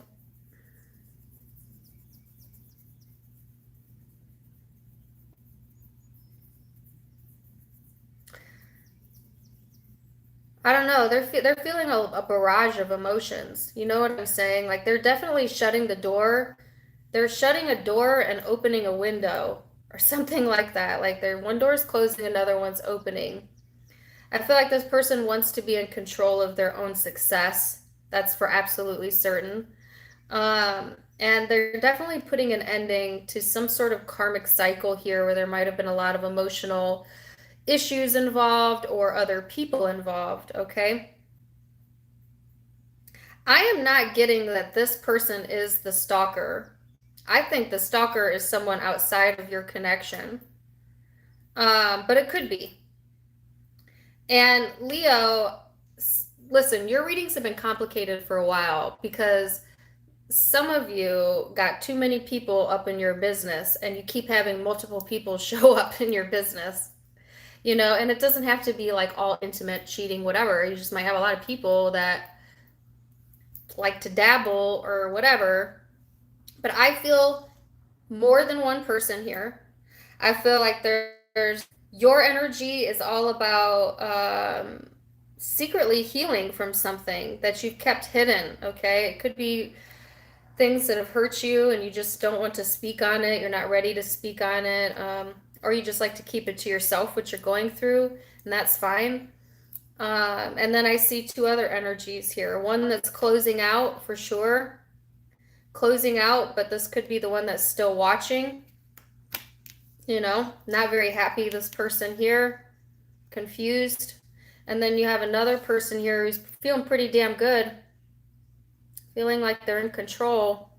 A: I don't know, they're feeling a barrage of emotions. You know what I'm saying? Like they're definitely shutting the door. They're shutting a door and opening a window or something like that. Like one door's closing, another one's opening. I feel like this person wants to be in control of their own success. That's for absolutely certain. And they're definitely putting an ending to some sort of karmic cycle here where there might have been a lot of emotional issues involved or other people involved, okay? I am not getting that this person is the stalker. I think the stalker is someone outside of your connection. But it could be. And Leo, listen, your readings have been complicated for a while because some of you got too many people up in your business and you keep having multiple people show up in your business. You know, and it doesn't have to be like all intimate, cheating, whatever. You just might have a lot of people that like to dabble or whatever. But I feel more than one person here. I feel like there's your energy is all about secretly healing from something that you've kept hidden, okay? It could be things that have hurt you and you just don't want to speak on it. You're not ready to speak on it. Or you just like to keep it to yourself, what you're going through, and that's fine. And then I see two other energies here. One that's closing out for sure. Closing out, but this could be the one that's still watching. You know, not very happy, this person here. Confused. And then you have another person here who's feeling pretty damn good. Feeling like they're in control.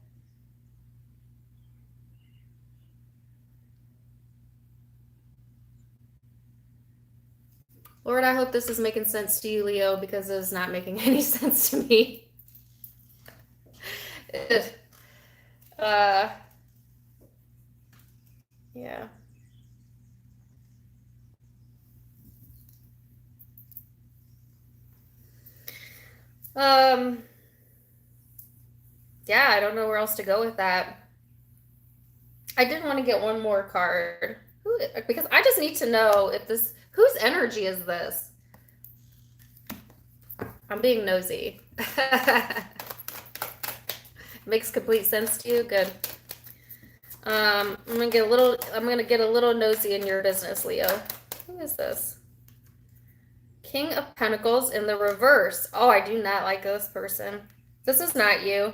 A: Lord, I hope this is making sense to you, Leo, because it's not making any sense to me. Yeah. Yeah, I don't know where else to go with that. I did want to get one more card. Because I just need to know if this, whose energy is this? I'm being nosy. Makes complete sense to you? Good. I'm gonna get a little nosy in your business, Leo. Who is this? King of Pentacles in the reverse. Oh, I do not like this person. This is not you.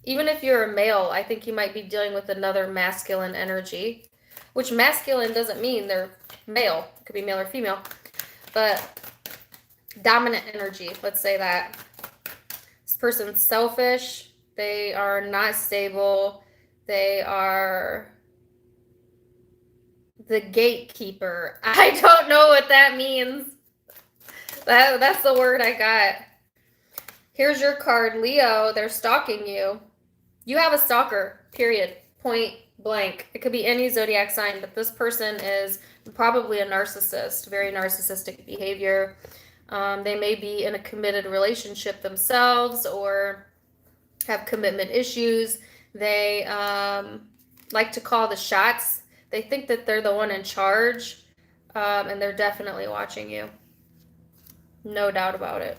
A: Even if you're a male, I think you might be dealing with another masculine energy, which masculine doesn't mean they're male. It could be male or female, but dominant energy, let's say that. This person's selfish. They are not stable. They are the gatekeeper. I don't know what that means. That's the word I got. Here's your card, Leo. They're stalking you. You have a stalker, period. Point blank. It could be any zodiac sign, but this person is probably a narcissist, very narcissistic behavior. They may be in a committed relationship themselves or have commitment issues. They like to call the shots. They think that they're the one in charge, and they're definitely watching you. No doubt about it.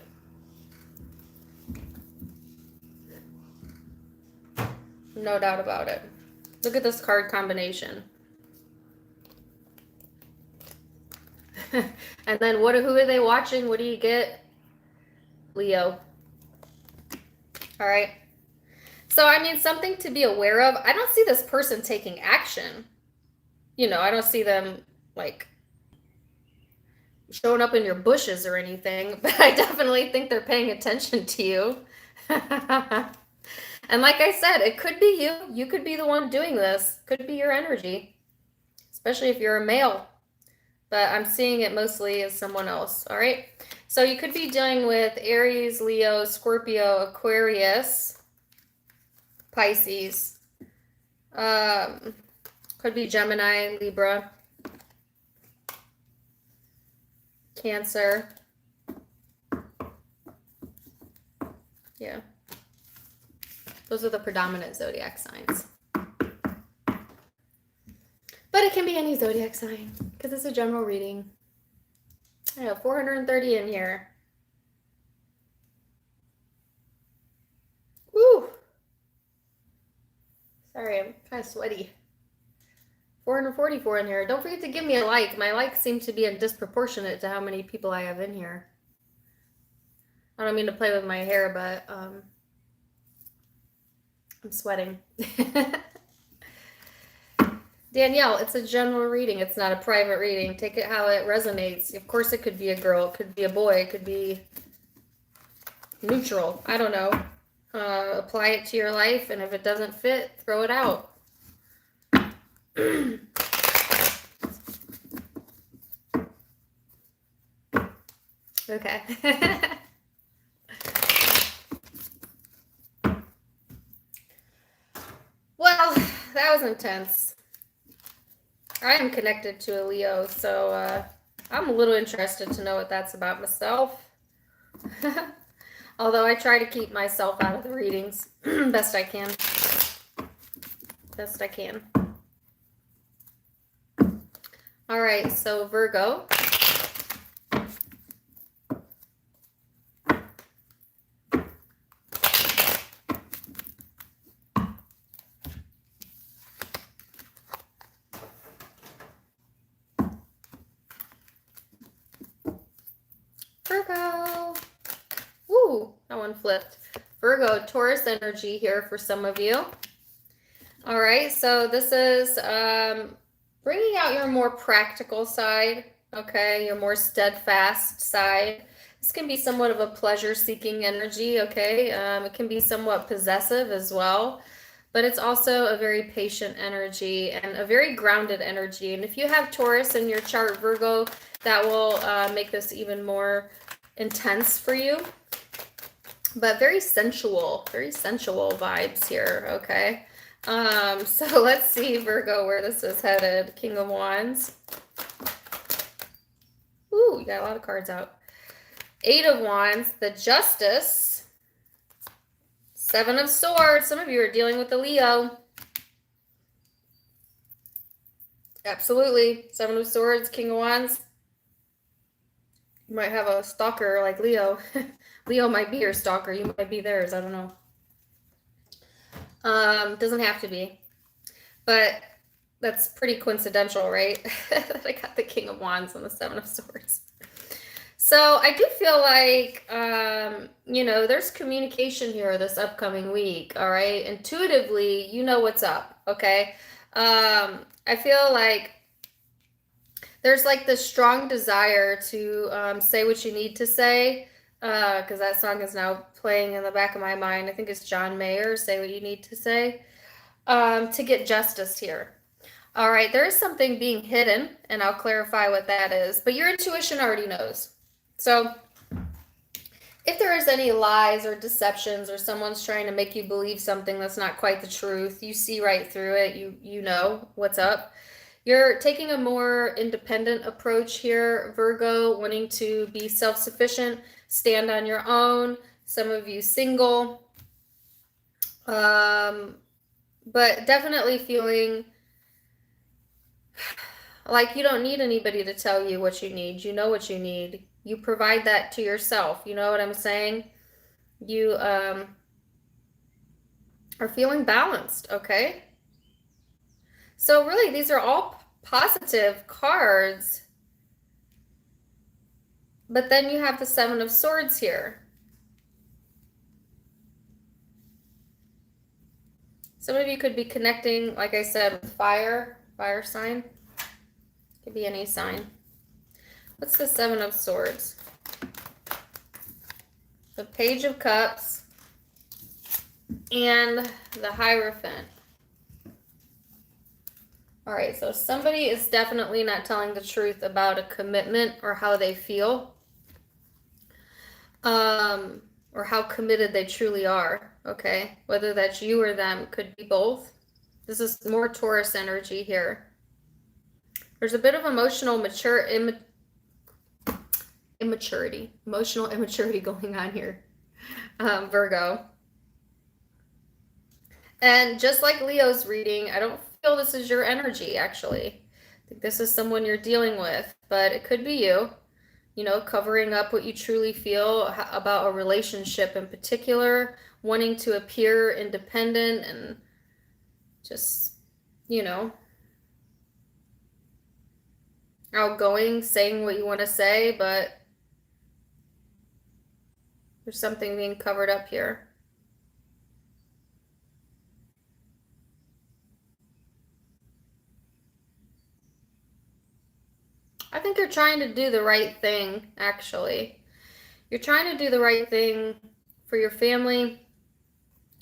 A: No doubt about it. Look at this card combination. And then who are they watching? What do you get? Leo. All right. So, I mean, something to be aware of. I don't see this person taking action. You know, I don't see them, like, showing up in your bushes or anything, but I definitely think they're paying attention to you. And like I said, it could be you. You could be the one doing this. Could be your energy, especially if you're a male. But I'm seeing it mostly as someone else, all right? So you could be dealing with Aries, Leo, Scorpio, Aquarius, Pisces. Could be Gemini, Libra, Cancer. Yeah. Those are the predominant zodiac signs. But it can be any zodiac sign because it's a general reading. I have 430 in here. Woo! Sorry, I'm kind of sweaty. 444 in here. Don't forget to give me a like. My likes seem to be disproportionate to how many people I have in here. I don't mean to play with my hair, but I'm sweating. Danielle, it's a general reading. It's not a private reading. Take it how it resonates. Of course, it could be a girl. It could be a boy. It could be neutral. I don't know. Apply it to your life, and if it doesn't fit, throw it out. Okay. Well, that was intense. I am connected to a Leo, so I'm a little interested to know what that's about myself. Although I try to keep myself out of the readings best I can. Best I can. All right, so Virgo. Virgo. Ooh, that one flipped. Virgo, Taurus energy here for some of you. All right, so this is bringing out your more practical side, okay, your more steadfast side. This can be somewhat of a pleasure-seeking energy, okay? It can be somewhat possessive as well, but it's also a very patient energy and a very grounded energy. And if you have Taurus in your chart, Virgo, that will make this even more intense for you. But very sensual vibes here, okay? So let's see, Virgo, where this is headed. King of Wands. Ooh, you got a lot of cards out. 8 of Wands, the Justice. 7 of Swords. Some of you are dealing with a Leo. Absolutely. 7 of Swords, King of Wands. You might have a stalker like Leo. Leo might be your stalker. You might be theirs. I don't know. Doesn't have to be. But that's pretty coincidental, right? That I got the King of Wands and the 7 of Swords. So I do feel like, you know, there's communication here this upcoming week, all right? Intuitively, you know what's up, okay? I feel like there's like this strong desire to say what you need to say, because that song is now playing in the back of my mind. I think it's John Mayer, Say What You Need to Say, to get justice here. All right, there is something being hidden, and I'll clarify what that is, but your intuition already knows. So if there is any lies or deceptions or someone's trying to make you believe something that's not quite the truth, you see right through it, you know what's up. You're taking a more independent approach here, Virgo, wanting to be self-sufficient, stand on your own, some of you single, but definitely feeling like you don't need anybody to tell you what you need. You know what you need. You provide that to yourself. You know what I'm saying? You are feeling balanced, okay? So really, these are all positive cards. But then you have the Seven of Swords here. Some of you could be connecting, like I said, with fire sign. Could be any sign. What's the Seven of Swords? The Page of Cups and the Hierophant. All right, so somebody is definitely not telling the truth about a commitment or how they feel, or how committed they truly are, okay? Whether that's you or them, could be both. This is more Taurus energy here. There's a bit of emotional emotional immaturity going on here, Virgo. And just like Leo's reading, I don't feel this is your energy, actually. I think this is someone you're dealing with, but it could be you, you know, covering up what you truly feel about a relationship in particular, wanting to appear independent and just, you know, outgoing, saying what you want to say, but there's something being covered up here. I think you're trying to do the right thing, actually. You're trying to do the right thing for your family,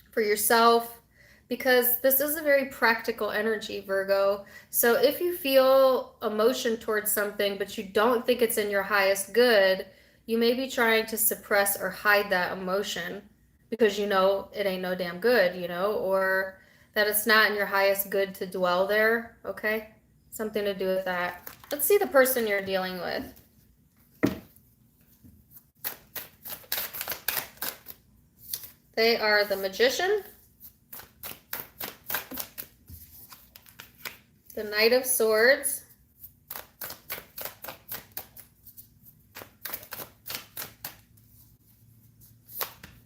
A: for yourself, because this is a very practical energy, Virgo. So if you feel emotion towards something, but you don't think it's in your highest good, you may be trying to suppress or hide that emotion because you know it ain't no damn good, you know, or that it's not in your highest good to dwell there, okay? Something to do with that. Let's see the person you're dealing with. They are the Magician, the Knight of Swords,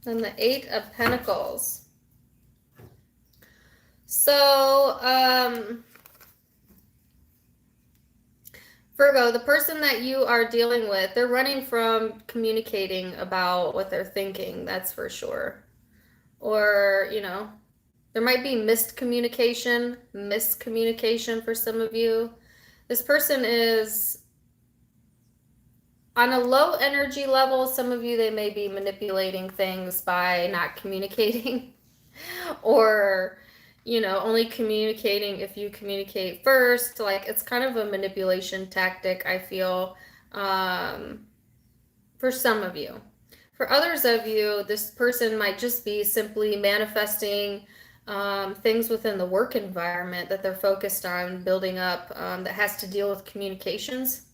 A: and the Eight of Pentacles. So, Virgo, the person that you are dealing with, they're running from communicating about what they're thinking, that's for sure. Or, you know, there might be miscommunication for some of you. This person is on a low energy level. Some of you, they may be manipulating things by not communicating or, you know, only communicating if you communicate first. Like, it's kind of a manipulation tactic, I feel, for some of you. For others of you, this person might just be simply manifesting things within the work environment that they're focused on building up that has to deal with communications.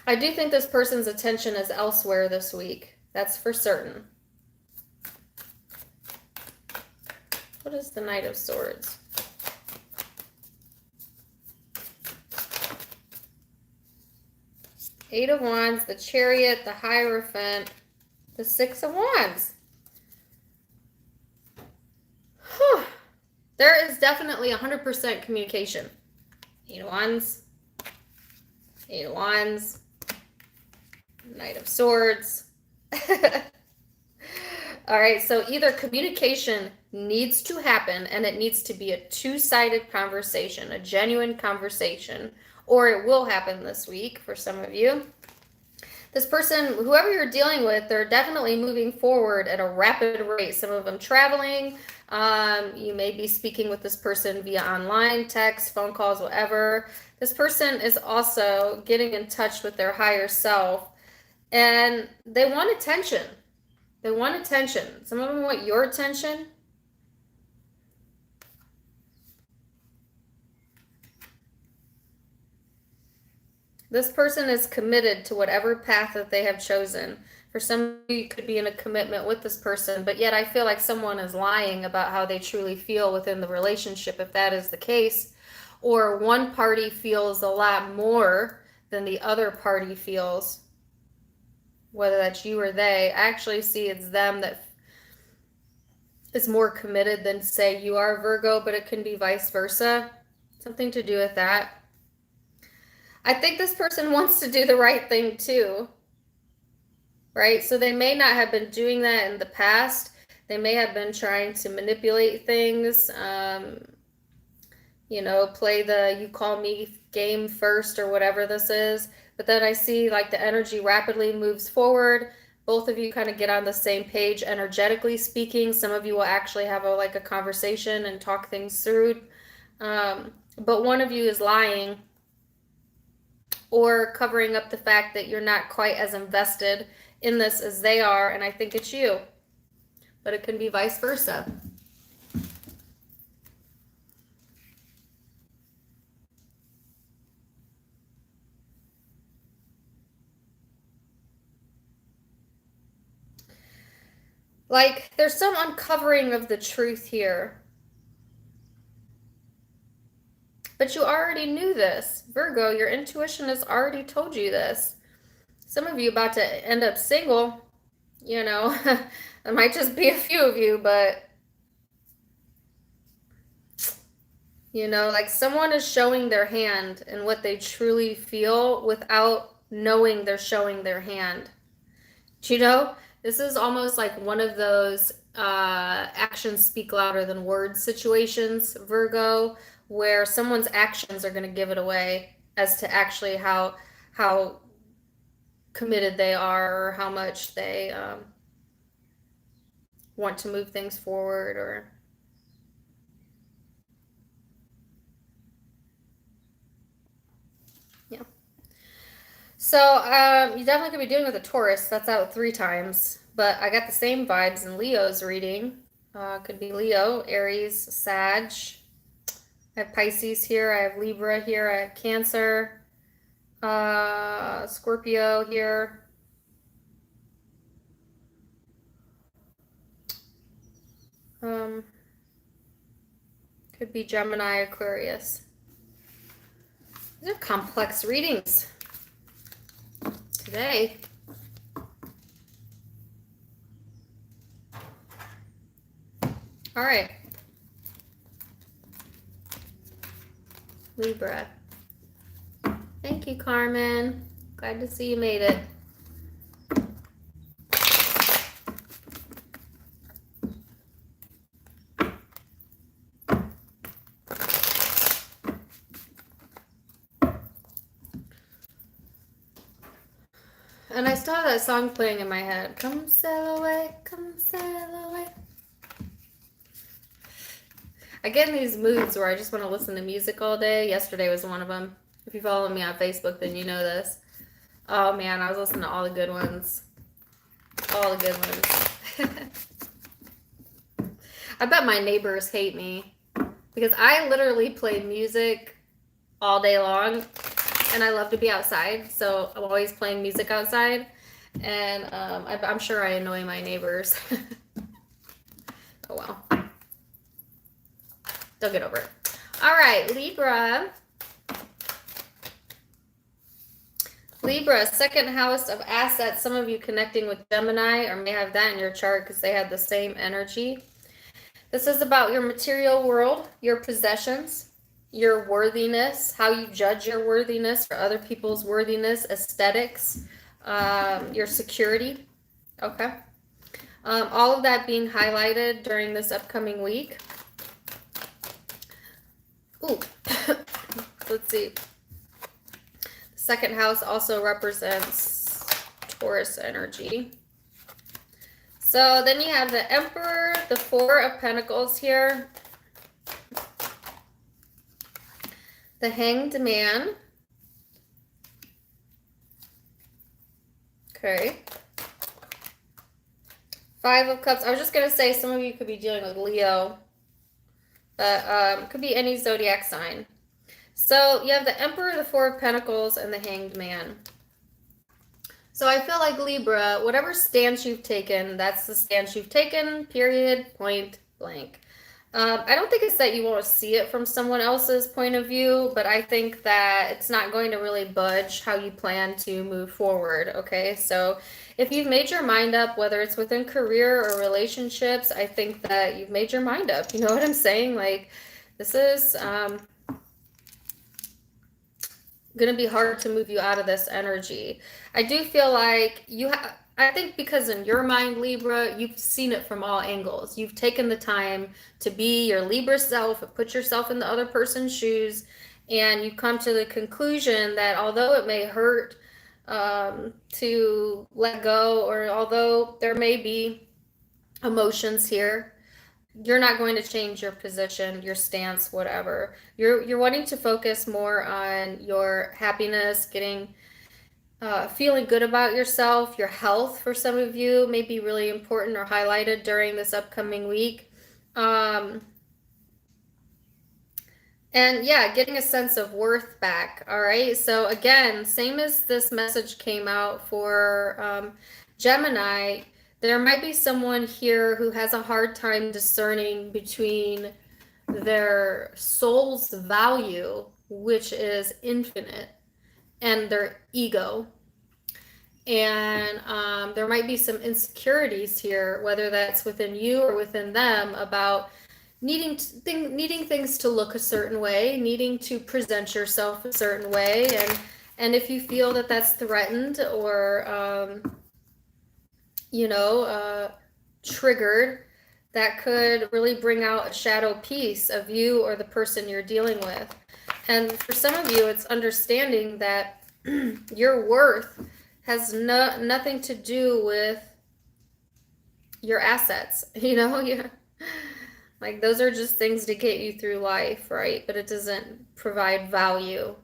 A: I do think this person's attention is elsewhere this week. That's for certain. What is the Knight of Swords? Eight of Wands, the Chariot, the Hierophant, the Six of Wands. Whew. There is definitely 100% communication. Eight of Wands, Eight of Wands, Knight of Swords. All right, so either communication needs to happen and it needs to be a two-sided conversation, a genuine conversation, or it will happen this week for some of you. This person, whoever you're dealing with, they're definitely moving forward at a rapid rate. Some of them traveling. You may be speaking with this person via online, text, phone calls, whatever. This person is also getting in touch with their higher self, and they want attention. They want attention. Some of them want your attention. This person is committed to whatever path that they have chosen. For some of you, could be in a commitment with this person, but yet I feel like someone is lying about how they truly feel within the relationship, if that is the case. Or one party feels a lot more than the other party feels. whether that's you or they. I actually see it's them that is more committed than, say, you are, Virgo, but it can be vice versa. Something to do with that. I think this person wants to do the right thing too, right? So they may not have been doing that in the past. They may have been trying to manipulate things, you know, play the you call me game first or whatever this is. But then I see like the energy rapidly moves forward. Both of you kind of get on the same page energetically speaking. Some of you will actually have a conversation and talk things through. But one of you is lying or covering up the fact that you're not quite as invested in this as they are, and I think it's you. But it can be vice versa. Like, there's some uncovering of the truth here. But you already knew this. Virgo, your intuition has already told you this. Some of you about to end up single, you know. It might just be a few of you, but, you know, like someone is showing their hand and what they truly feel without knowing they're showing their hand. Do you know? This is almost like one of those actions speak louder than words situations, Virgo, where someone's actions are going to give it away as to actually how committed they are or how much they want to move things forward. Or yeah. So you definitely could be dealing with a Taurus. That's out 3 times. But I got the same vibes in Leo's reading. Could be Leo, Aries, Sag. I have Pisces here. I have Libra here. I have Cancer. Scorpio here. Could be Gemini, Aquarius. These are complex readings today. All right. Libra. Thank you, Carmen. Glad to see you made it. And I still have that song playing in my head. Come sail away, come sail away. I get in these moods where I just want to listen to music all day. Yesterday was one of them. If you follow me on Facebook, then you know this. Oh man, I was listening to all the good ones. All the good ones. I bet my neighbors hate me because I literally play music all day long and I love to be outside. So I'm always playing music outside. And I'm sure I annoy my neighbors. Oh well. They'll get over it. All right, Libra. Libra, second house of assets. Some of you connecting with Gemini or may have that in your chart because they had the same energy. This is about your material world, your possessions, your worthiness, how you judge your worthiness or other people's worthiness, aesthetics, your security. Okay. All of that being highlighted during this upcoming week. Ooh, let's see. Second house also represents Taurus energy. So then you have the Emperor, the 4 of Pentacles here, the Hanged Man. Okay. 5 of Cups. I was just going to say some of you could be dealing with Leo. Could be any zodiac sign. So you have the Emperor, the 4 of Pentacles, and the Hanged Man. So I feel like Libra, whatever stance you've taken, that's the stance you've taken, period, point blank. I don't think it's that you won't see it from someone else's point of view, but I think that it's not going to really budge how you plan to move forward, okay? So if you've made your mind up, whether it's within career or relationships, I think that you've made your mind up. You know what I'm saying? Like, this is going to be hard to move you out of this energy. I do feel like you have, I think because in your mind, Libra, you've seen it from all angles. You've taken the time to be your Libra self, put yourself in the other person's shoes, and you come to the conclusion that although it may hurt to let go, or although there may be emotions here, you're not going to change your position, your stance, whatever. You're wanting to focus more on your happiness, getting feeling good about yourself. Your health for some of you may be really important or highlighted during this upcoming week. And yeah, getting a sense of worth back. All right. So again, same as this message came out for Gemini, there might be someone here who has a hard time discerning between their soul's value, which is infinite, and their ego. And there might be some insecurities here, whether that's within you or within them, about needing things to look a certain way, needing to present yourself a certain way. And if you feel that that's threatened or triggered, that could really bring out a shadow piece of you or the person you're dealing with. And for some of you, it's understanding that your worth has nothing to do with your assets. Like, those are just things to get you through life, right? But it doesn't provide value.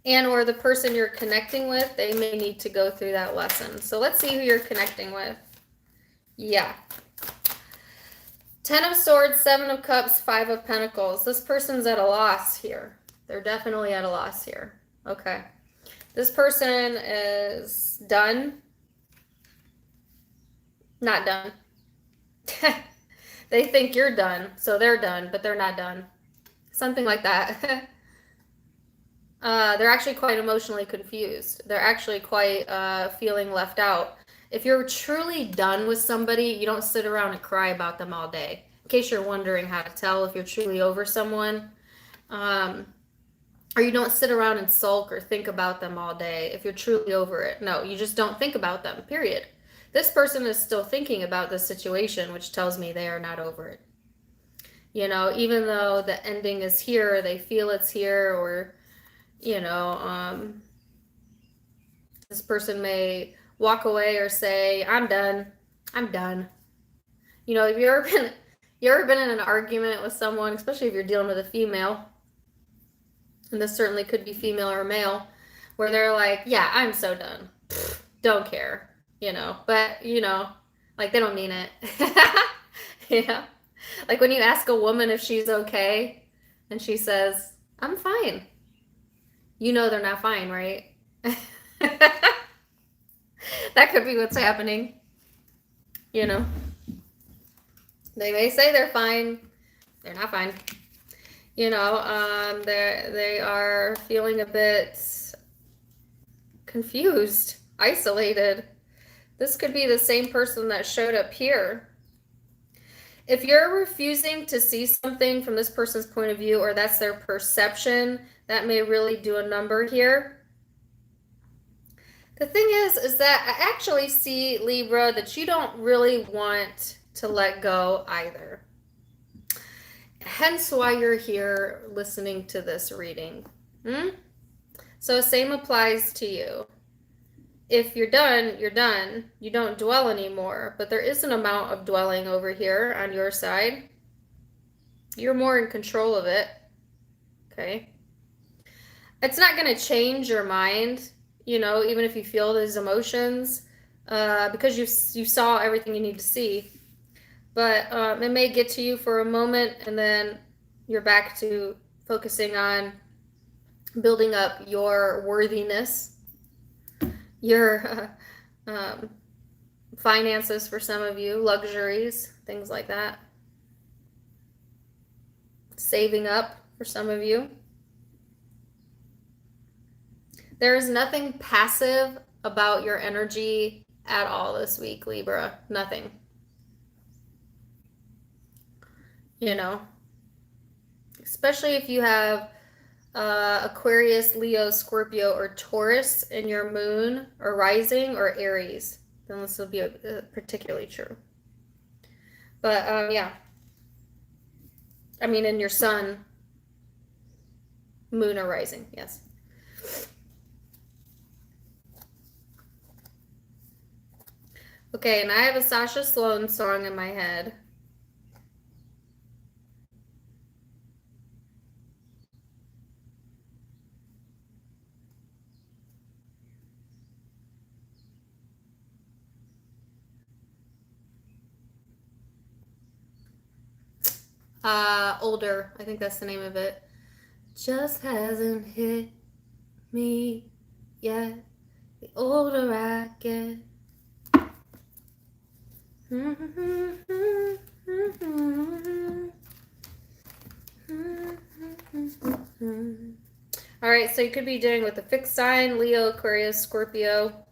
A: And or the person you're connecting with, they may need to go through that lesson. So let's see who you're connecting with. Yeah. 10 of Swords, 7 of Cups, 5 of Pentacles. This person's at a loss here. They're definitely at a loss here. Okay. This person is done. Not done. They think you're done, so they're done, but they're not done. Something like that. They're actually quite emotionally confused. They're actually quite feeling left out. If you're truly done with somebody, you don't sit around and cry about them all day. In case you're wondering how to tell if you're truly over someone. Or you don't sit around and sulk or think about them all day if you're truly over it. No, you just don't think about them, period. This person is still thinking about the situation, which tells me they are not over it. Even though the ending is here, they feel it's here, or, this person may walk away or say, I'm done. I'm done. Have you ever been in an argument with someone, especially if you're dealing with a female, and this certainly could be female or male, where they're like, yeah, I'm so done. Pfft, don't care. But, like, they don't mean it. Like when you ask a woman if she's okay and she says, I'm fine. They're not fine, right? That could be what's happening. They may say they're fine. They're not fine. They are feeling a bit confused, isolated. This could be the same person that showed up here. If you're refusing to see something from this person's point of view, or that's their perception, that may really do a number here. The thing is that I actually see, Libra, that you don't really want to let go either. Hence why you're here listening to this reading. So same applies to you. If you're done, you're done. You don't dwell anymore, but there is an amount of dwelling over here on your side. You're more in control of it. Okay. It's not going to change your mind, even if you feel these emotions, because you saw everything you need to see. But it may get to you for a moment, and then you're back to focusing on building up your worthiness, your finances for some of you, luxuries, things like that. saving up for some of you. There is nothing passive about your energy at all this week, Libra. Nothing. You know, especially if you have Aquarius, Leo, Scorpio, or Taurus in your moon or rising, or Aries, then this will be particularly true. But yeah, I mean in your sun, moon, or rising, yes. Okay, and I have a Sasha Sloan song in my head. Older, I think that's the name of it. Just hasn't hit me yet, the older I get. All right, so you could be doing with a fixed sign: Leo, Aquarius, Scorpio,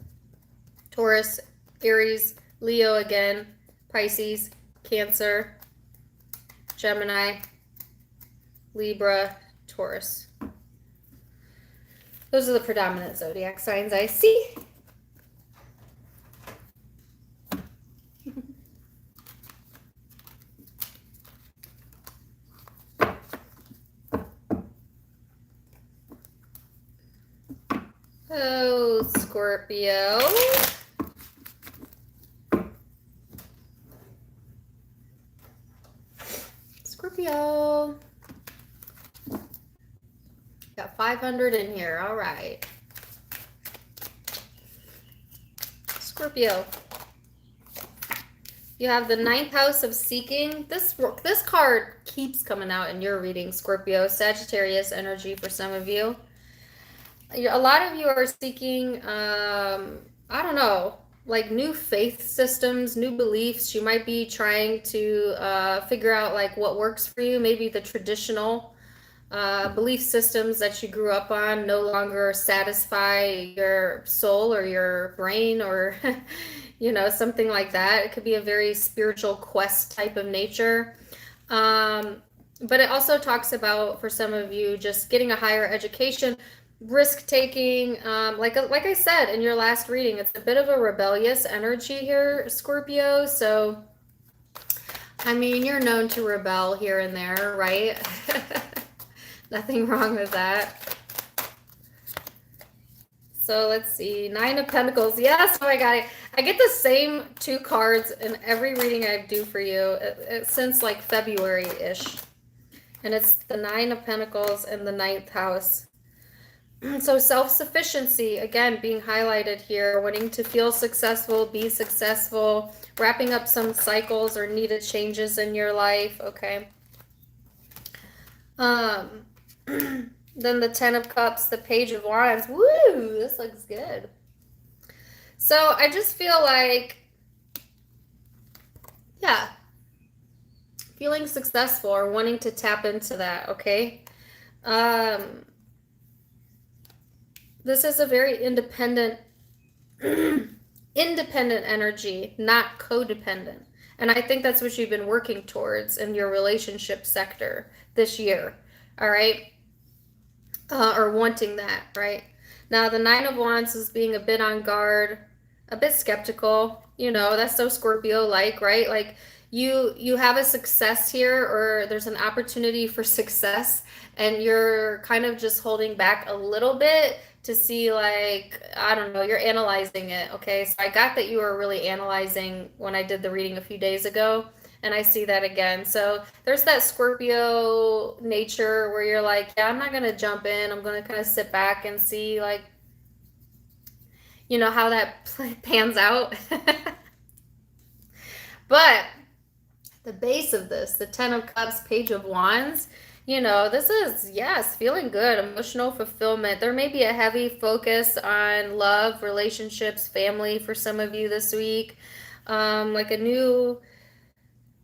A: Taurus, Aries, Leo again, Pisces, Cancer, Gemini, Libra, Taurus. Those are the predominant zodiac signs I see. Oh, Scorpio. Scorpio. Got 500 in here. All right. Scorpio. You have the 9th house of seeking. This card keeps coming out in your reading, Scorpio. Sagittarius energy for some of you. A lot of you are seeking, I don't know, like new faith systems, new beliefs. You might be trying to figure out like what works for you. Maybe the traditional belief systems that you grew up on no longer satisfy your soul or your brain, or you know, something like that. It could be a very spiritual quest type of nature. But it also talks about, for some of you, just getting a higher education, risk taking. Like I said in your last reading, it's a bit of a rebellious energy here, Scorpio. So I mean, you're known to rebel here and there, right? Nothing wrong with that. So let's see, 9 of Pentacles. Yes, oh my God, I get the same 2 cards in every reading I do for you since like February-ish. And it's the 9 of Pentacles and the 9th house. So self-sufficiency, again, being highlighted here, wanting to feel successful, be successful, wrapping up some cycles or needed changes in your life, okay? Then the 10 of Cups, the Page of Wands. Woo, this looks good. So I just feel like, yeah, feeling successful or wanting to tap into that, okay? This is a very independent energy, not codependent. And I think that's what you've been working towards in your relationship sector this year, all right? Or wanting that, right? Now, the 9 of Wands is being a bit on guard, a bit skeptical. You know, that's so Scorpio-like, right? Like, you have a success here, or there's an opportunity for success, and you're kind of just holding back a little bit to see, like, I don't know, you're analyzing it, okay? So I got that you were really analyzing when I did the reading a few days ago, and I see that again. So there's that Scorpio nature where you're like, yeah, I'm not going to jump in. I'm going to kind of sit back and see, like, you know, how that pans out. But the base of this, the 10 of Cups, Page of Wands, you know, this is, yes, feeling good, emotional fulfillment. There may be a heavy focus on love, relationships, family for some of you this week. Like a new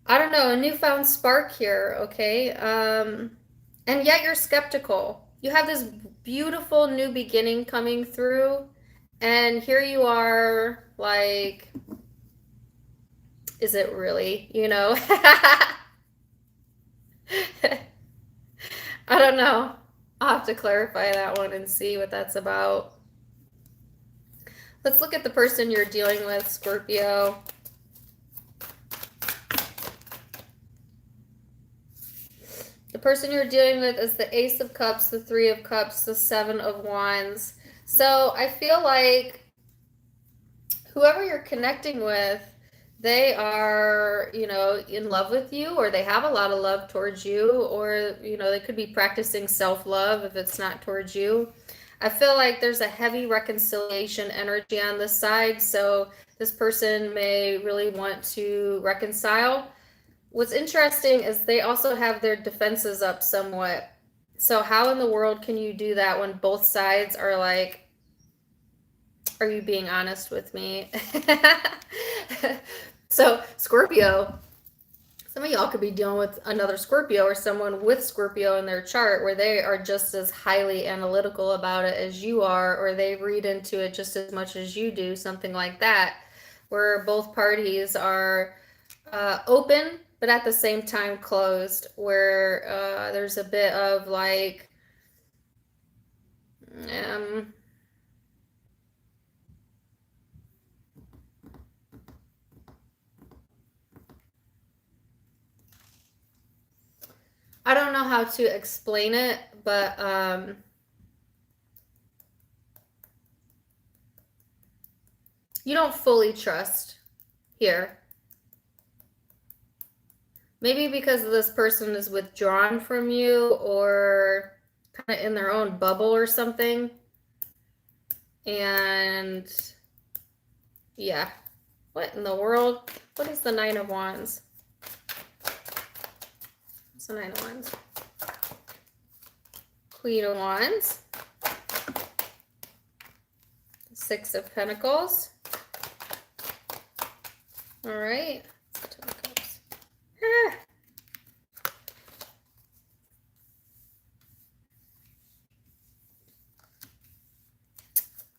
A: I don't know, a newfound spark here, okay? And yet you're skeptical. You have this beautiful new beginning coming through, and here you are, like, is it really, you know? I don't know. I'll have to clarify that one and see what that's about. Let's look at the person you're dealing with, Scorpio. The person you're dealing with is the Ace of Cups, the Three of Cups, the Seven of Wands. So I feel like whoever you're connecting with, they are, you know, in love with you, or they have a lot of love towards you, or, you know, they could be practicing self-love if it's not towards you. I feel like there's a heavy reconciliation energy on this side, so this person may really want to reconcile. What's interesting is they also have their defenses up somewhat. So how in the world can you do that when both sides are like, are you being honest with me? So Scorpio, some of y'all could be dealing with another Scorpio or someone with Scorpio in their chart where they are just as highly analytical about it as you are, or they read into it just as much as you do, something like that, where both parties are open, but at the same time closed, where there's a bit of like, I don't know how to explain it, but you don't fully trust here. Maybe because this person is withdrawn from you or kind of in their own bubble or something. And yeah, what in the world? What is the Nine of Wands? What's the Nine of Wands? Queen of Wands. Six of Pentacles. All right.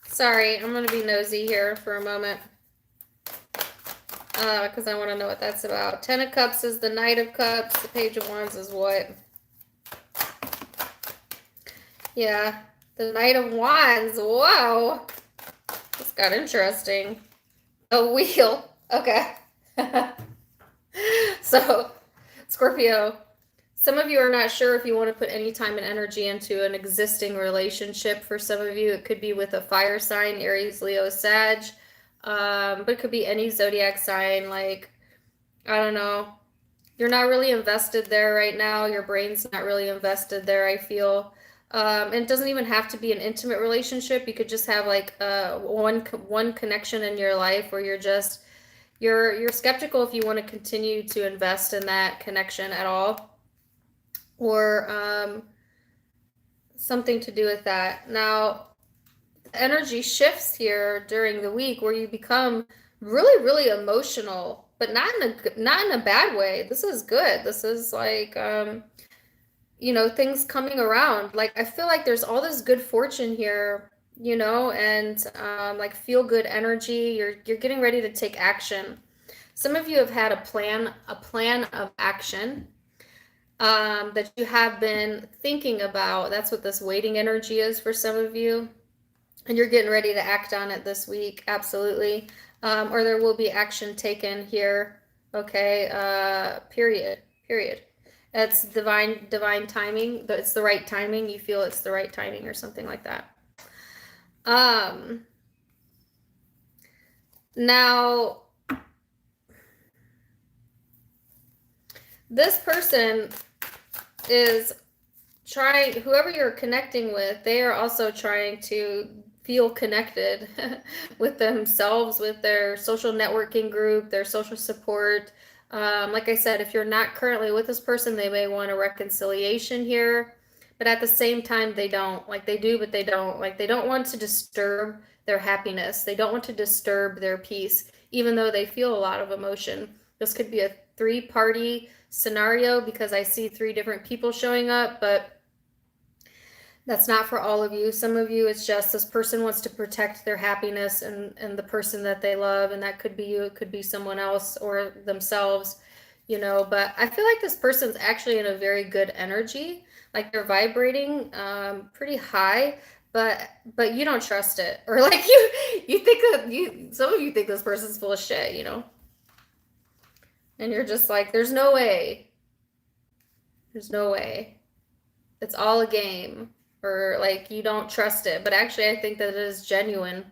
A: Sorry, I'm going to be nosy here for a moment because I want to know what that's about. Ten of Cups is the Knight of Cups. The Page of Wands is what? Yeah, the Knight of Wands. Whoa. This got interesting. A wheel. Okay. So, Scorpio, some of you are not sure if you want to put any time and energy into an existing relationship. For some of you, it could be with a fire sign, Aries, Leo, Sag. But it could be any zodiac sign. Like, I don't know. You're not really invested there right now. Your brain's not really invested there, I feel. And it doesn't even have to be an intimate relationship. You could just have like one connection in your life where you're skeptical if you want to continue to invest in that connection at all, or something to do with that. Now, energy shifts here during the week where you become really, really emotional, but not in a bad way. This is good. This is like you know, things coming around. Like, I feel like there's all this good fortune here, you know, and like feel good energy. You're getting ready to take action. Some of you have had a plan of action that you have been thinking about. That's what this waiting energy is for some of you. And you're getting ready to act on it this week. Absolutely. Or there will be action taken here. Okay. Period. It's divine timing. It's the right timing. You feel it's the right timing or something like that. Now, this person is trying, whoever you're connecting with, they are also trying to feel connected with themselves, with their social networking group, their social support. Like I said, if you're not currently with this person, they may want a reconciliation here, but at the same time, they don't. Like, they do, but they don't. Like, they don't want to disturb their happiness. They don't want to disturb their peace, even though they feel a lot of emotion. This could be a three-party scenario because I see three different people showing up, but that's not for all of you. Some of you, it's just this person wants to protect their happiness and the person that they love, and that could be you, it could be someone else or themselves, you know, but I feel like this person's actually in a very good energy, like they're vibrating pretty high, but you don't trust it, or like you think that some of you think this person's full of shit, you know, and you're just like, there's no way, it's all a game, or like you don't trust it, but actually I think that it is genuine,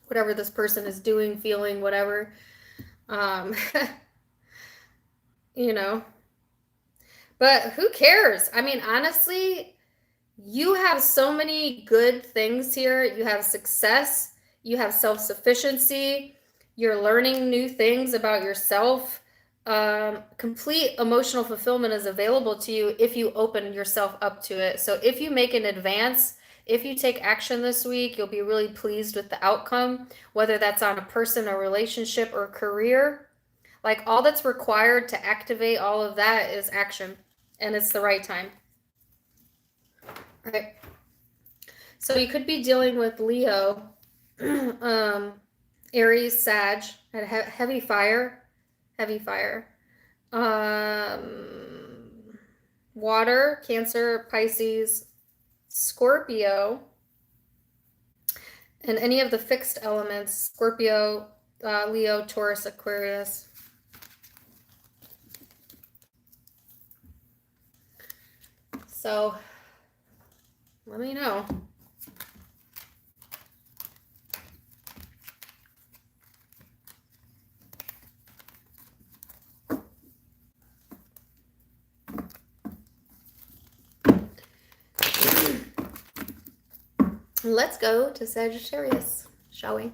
A: whatever this person is doing, feeling, whatever. You know, but who cares? I mean, honestly, you have so many good things here. You have success, you have self-sufficiency, you're learning new things about yourself. Complete emotional fulfillment is available to you if you open yourself up to it. So if you make an advance, if you take action this week, you'll be really pleased with the outcome, whether that's on a person, a relationship, or career. Like, all that's required to activate all of that is action, and it's the right time. All right. So you could be dealing with Leo, Aries, Sag, heavy fire, water, Cancer, Pisces, Scorpio, and any of the fixed elements, Scorpio, Leo, Taurus, Aquarius. So let me know. Let's go to Sagittarius, shall we?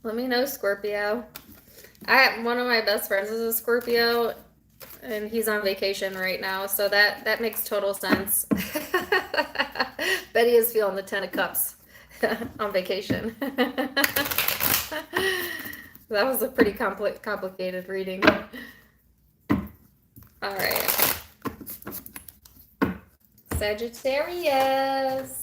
A: Let me know, Scorpio. One of my best friends is a Scorpio, and he's on vacation right now, so that makes total sense. Betty is feeling the 10 of Cups on vacation. That was a pretty complicated reading. All right. Sagittarius.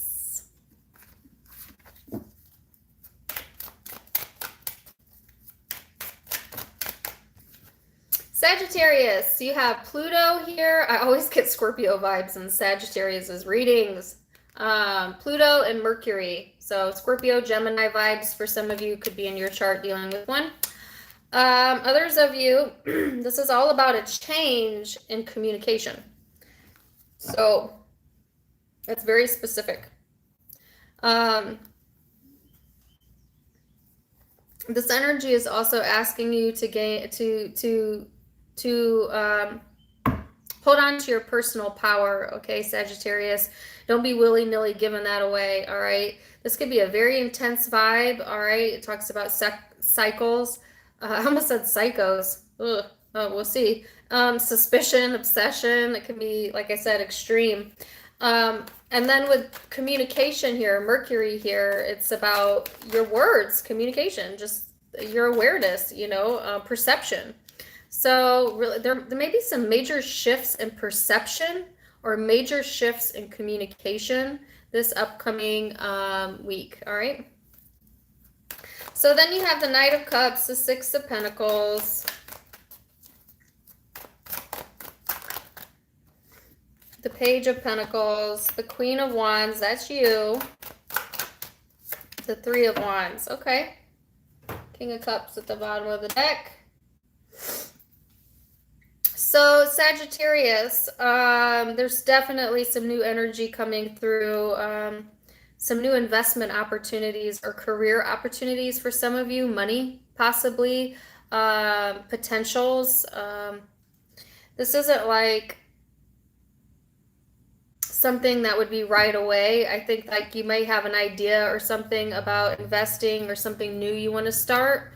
A: Sagittarius, you have Pluto here. I always get Scorpio vibes in Sagittarius's readings. Pluto and Mercury. So Scorpio, Gemini vibes for some of you, could be in your chart dealing with one. Others of you, this is all about a change in communication. So that's very specific. This energy is also asking you to hold on to your personal power, okay, Sagittarius. Don't be willy-nilly giving that away, all right? This could be a very intense vibe, all right? It talks about cycles. I almost said psychos. Ugh. Oh, we'll see. Suspicion, obsession. It can be, like I said, extreme. And then with communication here, Mercury here, it's about your words, communication, just your awareness, you know, perception. So really, there may be some major shifts in perception or major shifts in communication this upcoming week, all right? So then you have the Knight of Cups, the Six of Pentacles, the Page of Pentacles, the Queen of Wands, that's you, the Three of Wands, okay. King of Cups at the bottom of the deck. So Sagittarius, there's definitely some new energy coming through, some new investment opportunities or career opportunities for some of you, money possibly, potentials. This isn't like something that would be right away. I think like you may have an idea or something about investing or something new you want to start.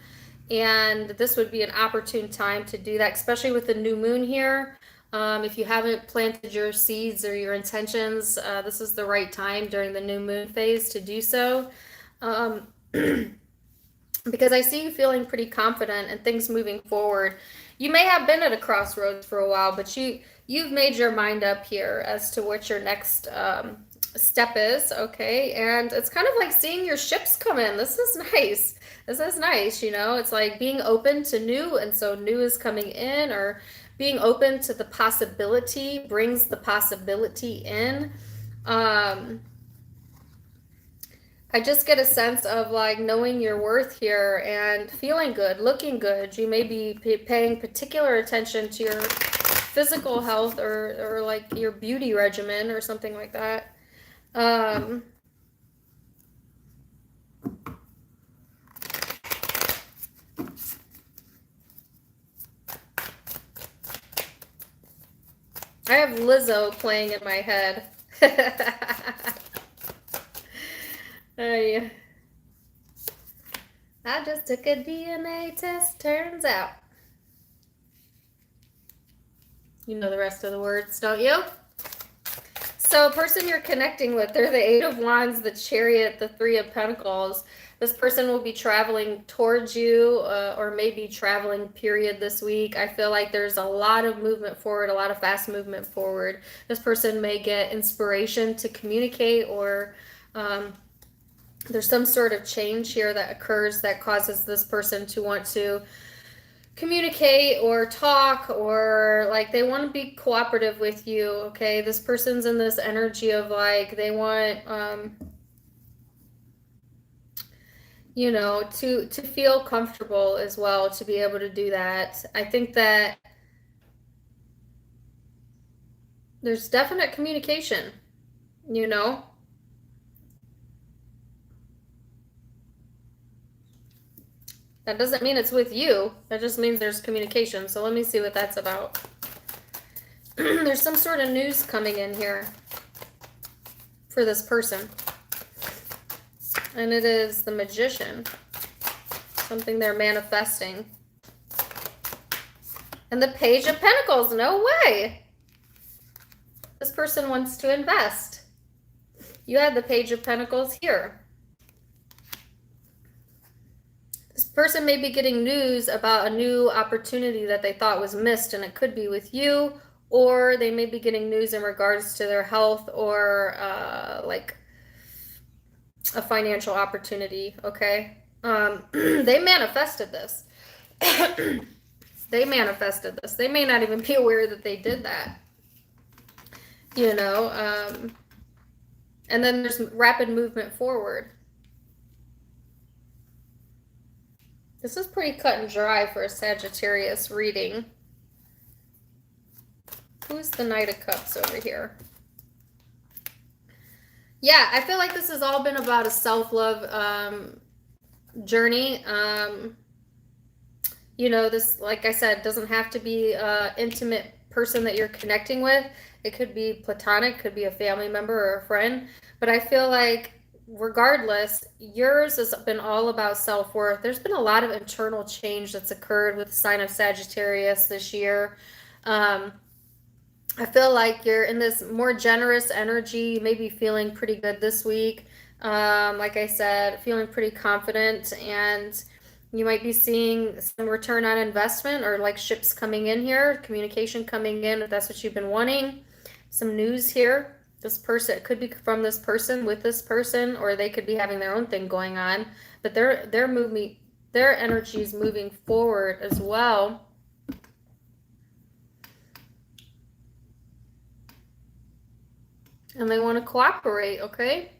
A: And this would be an opportune time to do that, especially with the new moon here. If you haven't planted your seeds or your intentions, this is the right time during the new moon phase to do so. Um, because I see you feeling pretty confident and things moving forward. You may have been at a crossroads for a while, but you've made your mind up here as to what your next step is, okay? And it's kind of like seeing your ships come in. This is nice. This is nice, you know? It's like being open to new, and so new is coming in, or being open to the possibility brings the possibility in. I just get a sense of like knowing your worth here and feeling good, looking good. You may be paying particular attention to your physical health, or like your beauty regimen or something like that. I have Lizzo playing in my head. I just took a DNA test, turns out. You know the rest of the words, don't you? So, person you're connecting with, they're the Eight of Wands, the Chariot, the Three of Pentacles. This person will be traveling towards you, or maybe traveling, period, this week. I feel like there's a lot of movement forward, a lot of fast movement forward. This person may get inspiration to communicate, or there's some sort of change here that occurs that causes this person to want to communicate or talk, or like they want to be cooperative with you, okay? This person's in this energy of like they want you know, to feel comfortable as well, to be able to do that. I think that there's definite communication, you know. That doesn't mean it's with you. That just means there's communication. So let me see what that's about. There's some sort of news coming in here for this person. And it is the Magician. Something they're manifesting. And the Page of Pentacles. No way. This person wants to invest. You had the Page of Pentacles here. This person may be getting news about a new opportunity that they thought was missed, and it could be with you, or they may be getting news in regards to their health, or like a financial opportunity, okay? They manifested this. They manifested this. They may not even be aware that they did that, you know? And then there's rapid movement forward. This is pretty cut and dry for a Sagittarius reading. Who's the Knight of Cups over here? Yeah, I feel like this has all been about a self-love journey. You know, this, like I said, doesn't have to be an intimate person that you're connecting with. It could be platonic, could be a family member or a friend. But I feel like regardless, yours has been all about self-worth. There's been a lot of internal change that's occurred with the sign of Sagittarius this year. I feel like you're in this more generous energy, maybe feeling pretty good this week. Like I said, feeling pretty confident, and you might be seeing some return on investment, or like ships coming in here, communication coming in if that's what you've been wanting. Some news here. This person, it could be from this person with this person, or they could be having their own thing going on, but their energy is moving forward as well. And they want to cooperate, okay?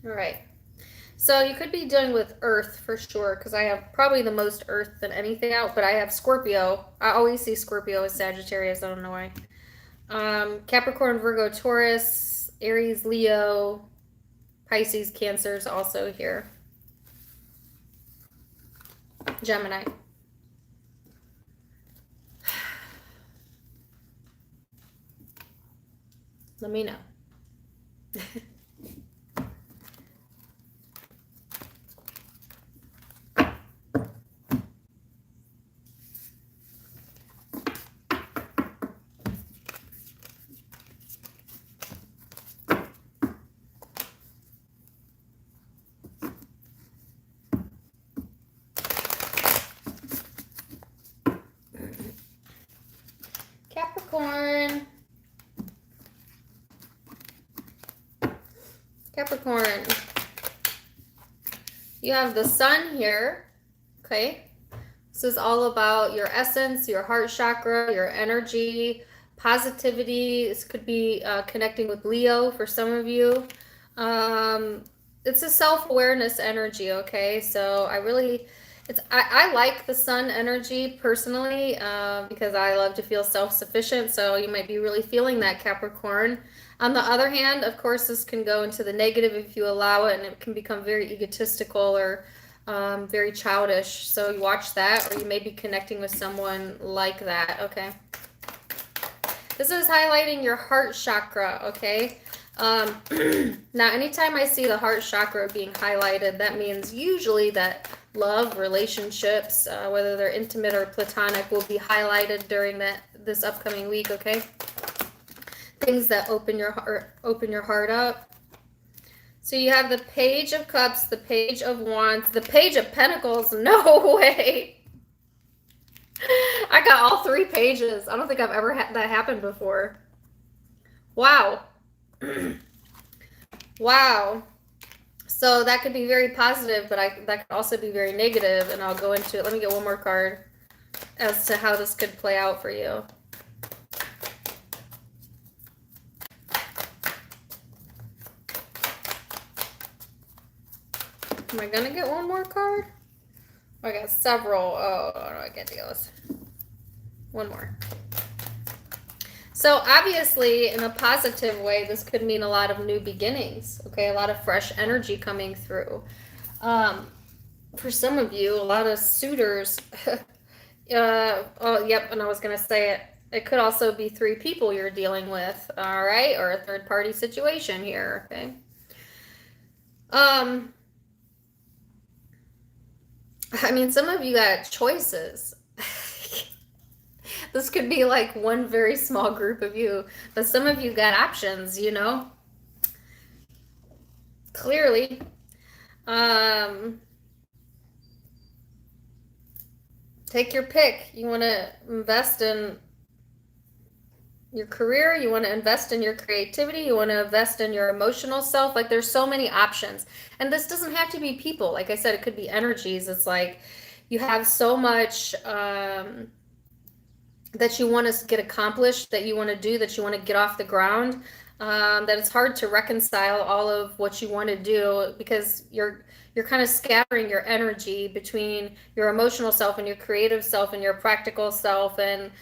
A: All right. So you could be dealing with Earth for sure, because I have probably the most Earth than anything out, but I have Scorpio. I always see Scorpio as Sagittarius. I don't know why. Capricorn, Virgo, Taurus, Aries, Leo, Pisces, Cancer is also here. Gemini. Let me know. Capricorn, you have the sun here, okay? This is all about your essence, your heart chakra, your energy, positivity. This could be connecting with Leo for some of you. It's a self-awareness energy, okay? So I like the sun energy personally because I love to feel self-sufficient. So you might be really feeling that, Capricorn. On the other hand, of course, this can go into the negative if you allow it, and it can become very egotistical or very childish. So you watch that, or you may be connecting with someone like that, okay? This is highlighting your heart chakra, okay? Now, anytime I see the heart chakra being highlighted, that means usually that love, relationships, whether they're intimate or platonic, will be highlighted during this upcoming week, okay? Things that open your heart up. So you have the Page of Cups, the Page of Wands, the Page of Pentacles. No way. I got all three pages. I don't think I've ever had that happen before. Wow. Wow. So that could be very positive, but that could also be very negative, and I'll go into it. Let me get one more card as to how this could play out for you. Am I gonna get one more card? I got several. Oh, no, I can't do this. One more. So obviously, in a positive way, this could mean a lot of new beginnings. Okay, a lot of fresh energy coming through. For some of you, a lot of suitors. Oh, yep. And I was gonna say it. It could also be three people you're dealing with. All right, or a third-party situation here. Okay. I mean, some of you got choices. This could be like one very small group of you, but some of you got options, you know? Clearly. Take your pick. You want to invest in your career, you want to invest in your creativity, you want to invest in your emotional self. Like, there's so many options. And this doesn't have to be people. Like I said, it could be energies. It's like you have so much that you want to get accomplished, that you want to do, that you want to get off the ground, that it's hard to reconcile all of what you want to do because you're kind of scattering your energy between your emotional self and your creative self and your practical self, and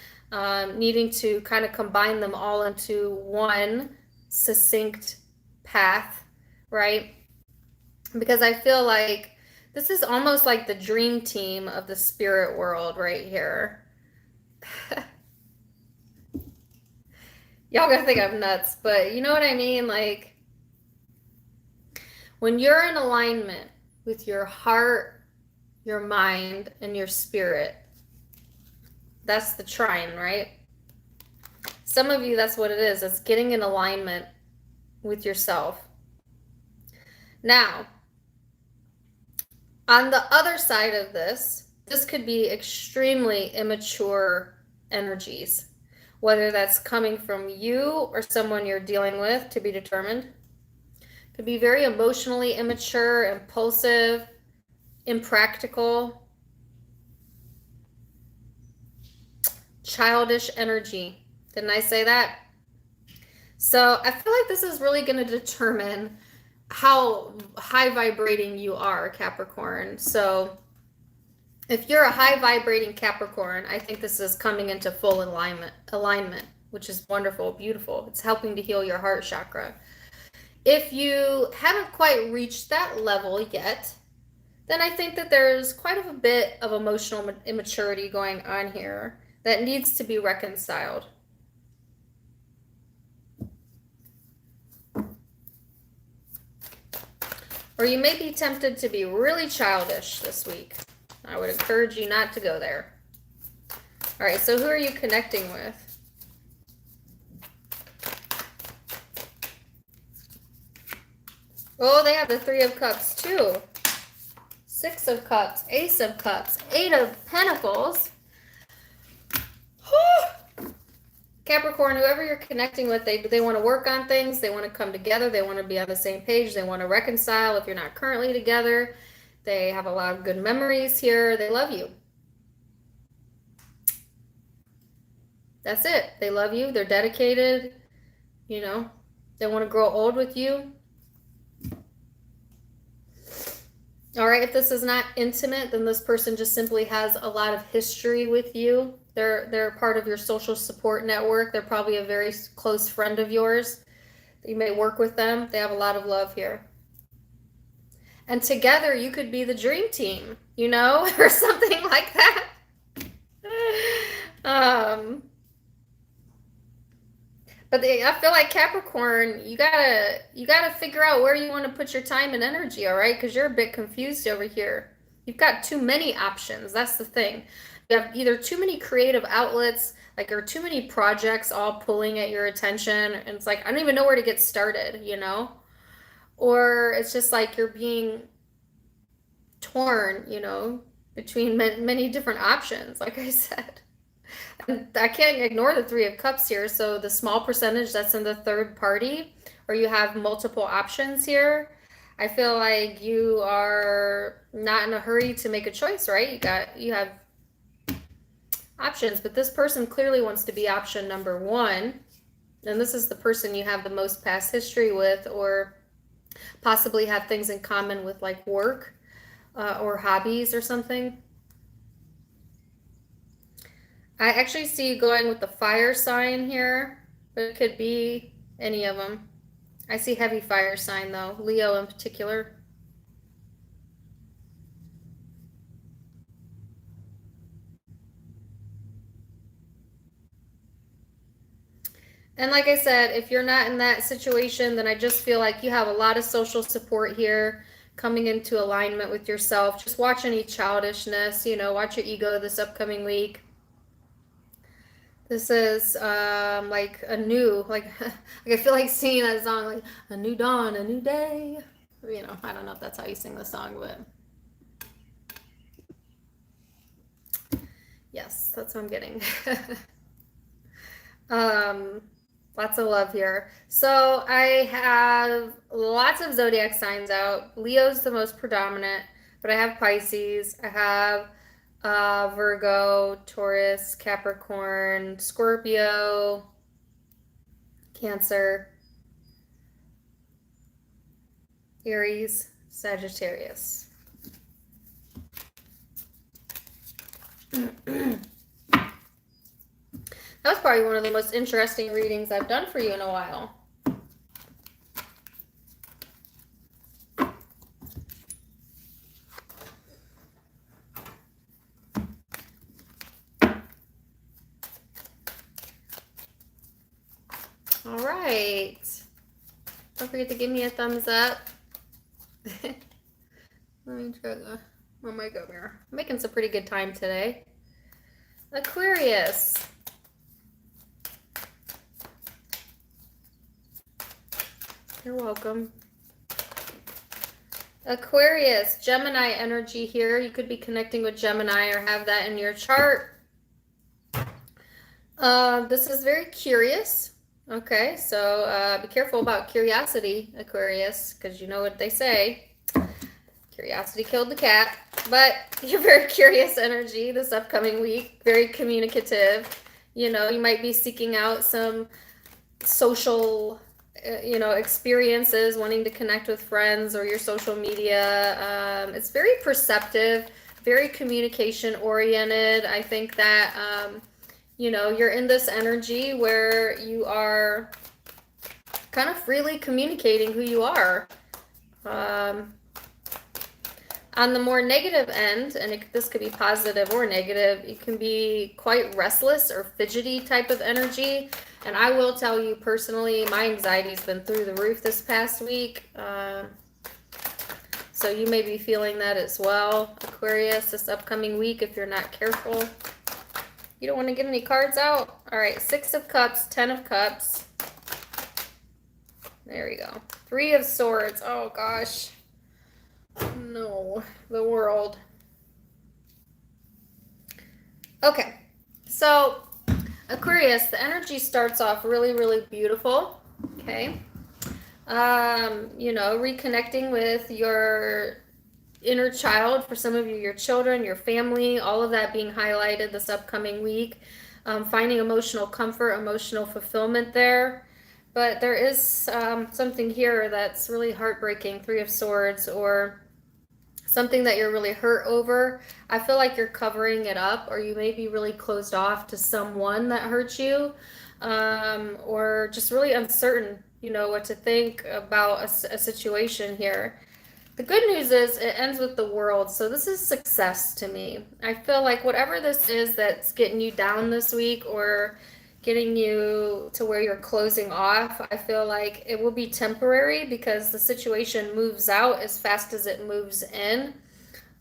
A: needing to kind of combine them all into one succinct path, right? Because I feel like this is almost like the dream team of the spirit world right here. Y'all gonna think I'm nuts, but you know what I mean? Like, when you're in alignment with your heart, your mind, and your spirit, that's the trine, right? Some of you, that's what it is. It's getting in alignment with yourself. Now, on the other side of this could be extremely immature energies, whether that's coming from you or someone you're dealing with, to be determined. Could be very emotionally immature, impulsive, impractical, childish energy. Didn't I say that? So I feel like this is really going to determine how high vibrating you are, Capricorn. So if you're a high vibrating Capricorn, I think this is coming into full alignment, which is wonderful, beautiful. It's helping to heal your heart chakra. If you haven't quite reached that level yet, then I think that there's quite a bit of emotional immaturity going on here that needs to be reconciled. Or you may be tempted to be really childish this week. I would encourage you not to go there. All right, so who are you connecting with? Oh, they have the Three of Cups too. Six of Cups, Ace of Cups, Eight of Pentacles. Capricorn, whoever you're connecting with, they want to work on things. They want to come together. They want to be on the same page. They want to reconcile if you're not currently together. They have a lot of good memories here. They love you. That's it. They love you. They're dedicated. You know, they want to grow old with you. All right, if this is not intimate, then this person just simply has a lot of history with you. They're part of your social support network. They're probably a very close friend of yours. You may work with them. They have a lot of love here. And together you could be the dream team, you know, or something like that. But I feel like Capricorn, you gotta figure out where you want to put your time and energy, all right? Because you're a bit confused over here. You've got too many options. That's the thing. You have either too many creative outlets, like, or too many projects all pulling at your attention, and it's like, I don't even know where to get started, you know? Or it's just like you're being torn, you know, between many different options, like I said. And I can't ignore the Three of Cups here. So the small percentage that's in the third party, or you have multiple options here, I feel like you are not in a hurry to make a choice, right? You have options, but this person clearly wants to be option number one. And this is the person you have the most past history with, or possibly have things in common with, like work or hobbies or something. I actually see you going with the fire sign here, but it could be any of them. I see heavy fire sign though, Leo in particular. And like I said, if you're not in that situation, then I just feel like you have a lot of social support here, coming into alignment with yourself. Just watch any childishness, you know, watch your ego this upcoming week. This is like a new, like I feel like singing that song, like a new dawn, a new day. You know, I don't know if that's how you sing the song, but yes, that's what I'm getting. Lots of love here. So I have lots of zodiac signs out. Leo's the most predominant, but I have Pisces. I have Virgo, Taurus, Capricorn, Scorpio, Cancer, Aries, Sagittarius. That was probably one of the most interesting readings I've done for you in a while. All right. Don't forget to give me a thumbs up. Let me try my makeup mirror. I'm making some pretty good time today. Aquarius. You're welcome. Aquarius, Gemini energy here. You could be connecting with Gemini or have that in your chart. This is very curious. Okay, so be careful about curiosity, Aquarius, because you know what they say. Curiosity killed the cat. But you're very curious energy this upcoming week. Very communicative. You know, you might be seeking out some social experiences, wanting to connect with friends or your social media. It's very perceptive, very communication oriented. I think that, you're in this energy where you are kind of freely communicating who you are. On the more negative end, and this could be positive or negative, you can be quite restless or fidgety type of energy. And I will tell you personally, my anxiety's been through the roof this past week. So you may be feeling that as well, Aquarius, this upcoming week if you're not careful. You don't want to get any cards out? All right, 6 of Cups, 10 of Cups. There we go. 3 of Swords. Oh, gosh. No, the World. Okay, so Aquarius, the energy starts off really, really beautiful. Okay. You know, reconnecting with your inner child. For some of you, your children, your family, all of that being highlighted this upcoming week. Finding emotional comfort, emotional fulfillment there. But there is something here that's really heartbreaking, Three of Swords, or something that you're really hurt over. I feel like you're covering it up, or you may be really closed off to someone that hurt you, or just really uncertain, you know, what to think about a situation here. The good news is it ends with the World, so this is success to me. I feel like whatever this is that's getting you down this week or getting you to where you're closing off, I feel like it will be temporary because the situation moves out as fast as it moves in.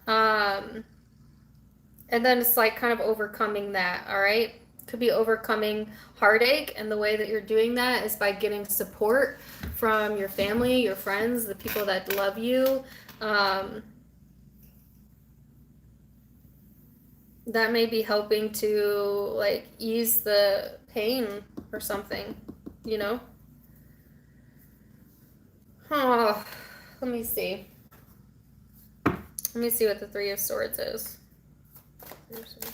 A: Um, and then it's like kind of overcoming that, all right? Could be overcoming heartache, and the way that you're doing that is by getting support from your family, your friends, the people that love you. That may be helping to like ease the pain or something, you know? Oh, let me see. Let me see what the Three of Swords is. Three of Swords.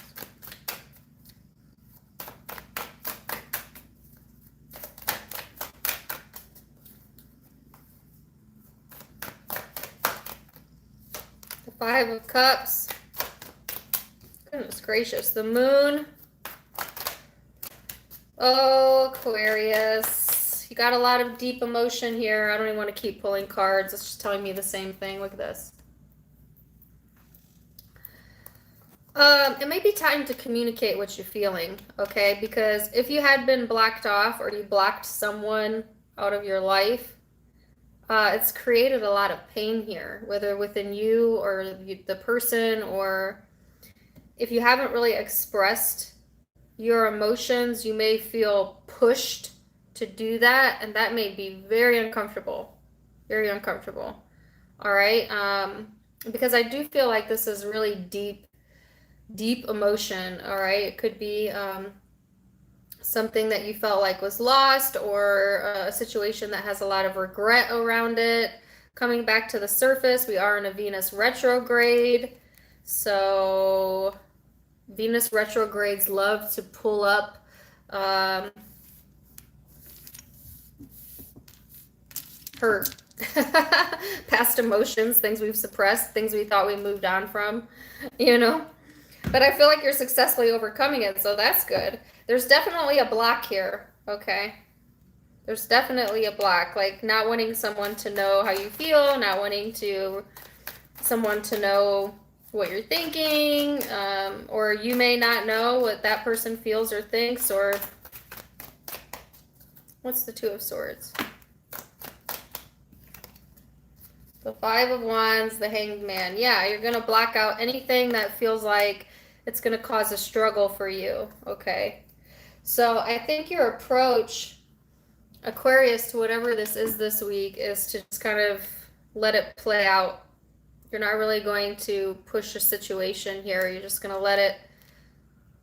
A: The Five of Cups. Goodness gracious. The Moon. Oh, Aquarius. You got a lot of deep emotion here. I don't even want to keep pulling cards. It's just telling me the same thing. Look at this. It may be time to communicate what you're feeling, okay? Because if you had been blocked off or you blocked someone out of your life, it's created a lot of pain here, whether within you or the person, or if you haven't really expressed your emotions, you may feel pushed to do that, and that may be very uncomfortable. Very uncomfortable. All right? Because I do feel like this is really deep emotion, all right? It could be something that you felt like was lost, or a situation that has a lot of regret around it. Coming back to the surface, we are in a Venus retrograde. So Venus retrogrades love to pull up hurt, past emotions, things we've suppressed, things we thought we moved on from, you know? But I feel like you're successfully overcoming it, so that's good. There's definitely a block here, okay? There's definitely a block, like not wanting someone to know how you feel, not wanting someone to know what you're thinking, or you may not know what that person feels or thinks, or what's the Two of Swords? The Five of Wands, the Hanged Man. Yeah, you're going to block out anything that feels like it's going to cause a struggle for you, okay? So I think your approach, Aquarius, to whatever this is this week is to just kind of let it play out. You're not really going to push a situation here. You're just going to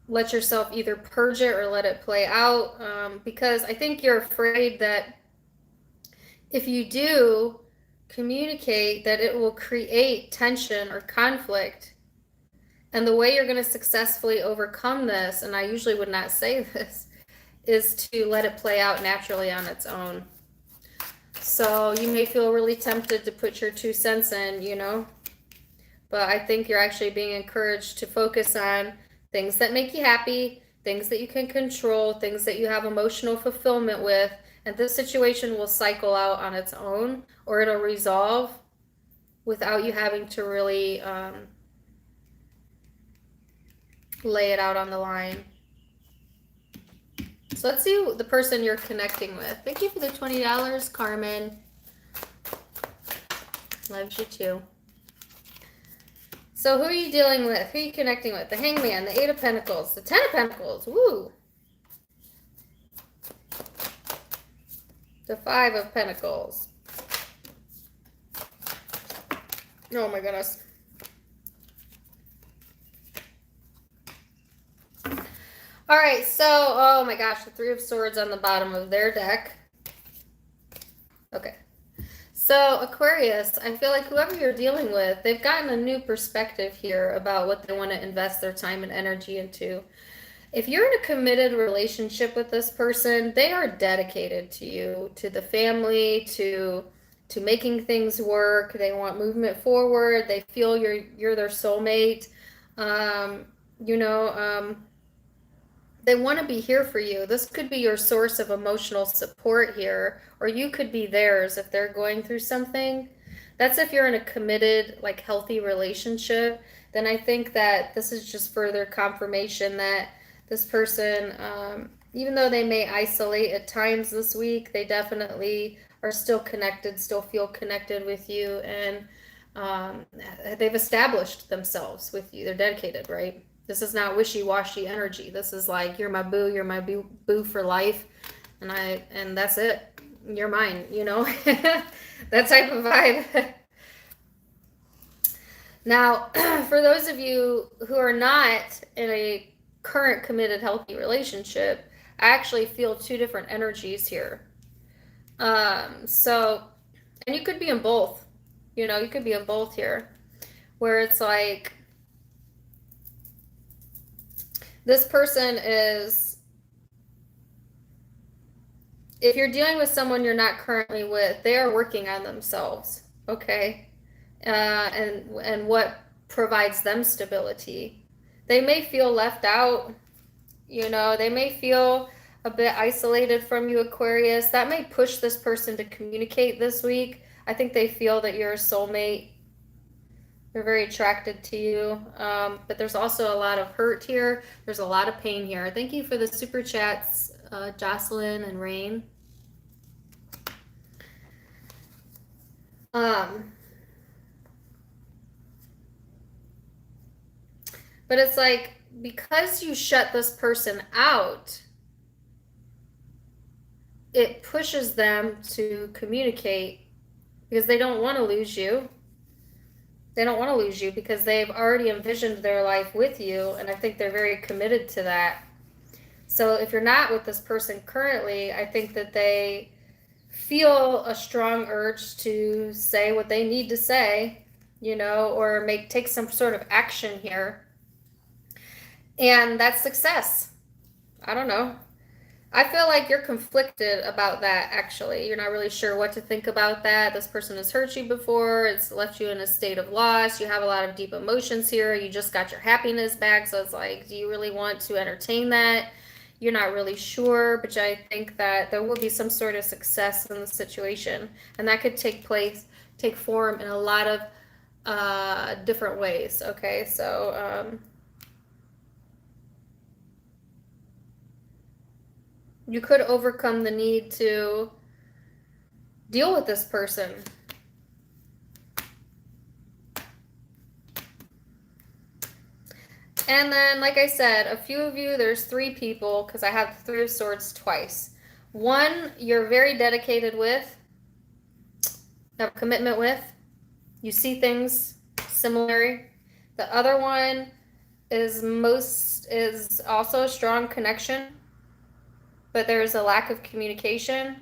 A: let yourself either purge it or let it play out, because I think you're afraid that if you do communicate, that it will create tension or conflict. And the way you're going to successfully overcome this, and I usually would not say this, is to let it play out naturally on its own. So you may feel really tempted to put your 2 cents in, you know, but I think you're actually being encouraged to focus on things that make you happy, things that you can control, things that you have emotional fulfillment with, and this situation will cycle out on its own, or it'll resolve without you having to really lay it out on the line. So let's see the person you're connecting with. Thank you for the $20, Carmen. Loves you too. So who are you dealing with? Who are you connecting with? The Hangman, the Eight of Pentacles, the Ten of Pentacles. Woo! The Five of Pentacles. Oh my goodness. All right, so, oh my gosh, the Three of Swords on the bottom of their deck. Okay. So, Aquarius, I feel like whoever you're dealing with, they've gotten a new perspective here about what they want to invest their time and energy into. If you're in a committed relationship with this person, they are dedicated to you, to the family, to making things work. They want movement forward. They feel you're their soulmate. Um, you know, they want to be here for you. This could be your source of emotional support here, or you could be theirs if they're going through something. That's if you're in a committed, like healthy relationship. Then I think that this is just further confirmation that this person, even though they may isolate at times this week, they definitely are still connected, still feel connected with you, and they've established themselves with you. They're dedicated, right? This is not wishy-washy energy. This is like, you're my boo for life, and that's it. You're mine, you know? That type of vibe. Now, for those of you who are not in a current committed healthy relationship, I actually feel two different energies here. So, and you could be in both. You know, you could be in both here, where it's like, this person is, if you're dealing with someone you're not currently with, they are working on themselves, okay? And what provides them stability. They may feel left out, you know, they may feel a bit isolated from you, Aquarius. That may push this person to communicate this week. I think they feel that you're a soulmate. They're very attracted to you, but there's also a lot of hurt here. There's a lot of pain here. Thank you for the super chats, Jocelyn and Rain. But it's like, because you shut this person out, it pushes them to communicate because they don't want to lose you. They don't want to lose you because they've already envisioned their life with you, and I think they're very committed to that. So if you're not with this person currently, I think that they feel a strong urge to say what they need to say, you know, or take some sort of action here. And that's success. I don't know. I feel like you're conflicted about that, actually. You're not really sure what to think about that. This person has hurt you before. It's left you in a state of loss. You have a lot of deep emotions here. You just got your happiness back. So it's like, do you really want to entertain that? You're not really sure, but I think that there will be some sort of success in the situation. And that could take form in a lot of different ways. Okay, so you could overcome the need to deal with this person. And then, like I said, a few of you, there's three people, because I have the Three of Swords twice. One, you're very dedicated with, have a commitment with. You see things similar. The other one is also a strong connection, but there's a lack of communication,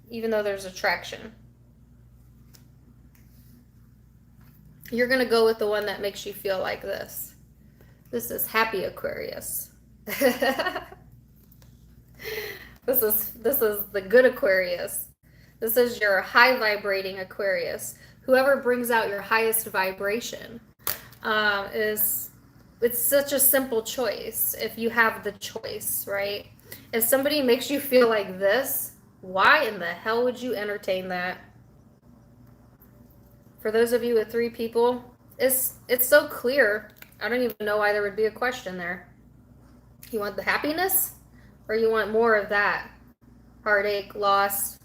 A: even though there's attraction. You're going to go with the one that makes you feel like this. This is happy Aquarius. This is the good Aquarius. This is your high vibrating Aquarius. Whoever brings out your highest vibration it's such a simple choice if you have the choice, right? If somebody makes you feel like this, why in the hell would you entertain that? For those of you with three people, it's so clear. I don't even know why there would be a question there. You want the happiness, or you want more of that? Heartache, loss,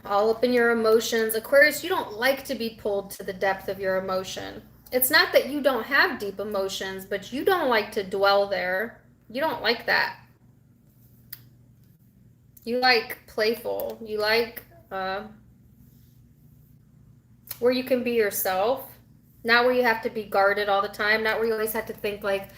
A: all up in your emotions. Aquarius, you don't like to be pulled to the depth of your emotion. It's not that you don't have deep emotions, but you don't like to dwell there. You don't like that. You like playful. You like where you can be yourself. Not where you have to be guarded all the time. Not where you always have to think like,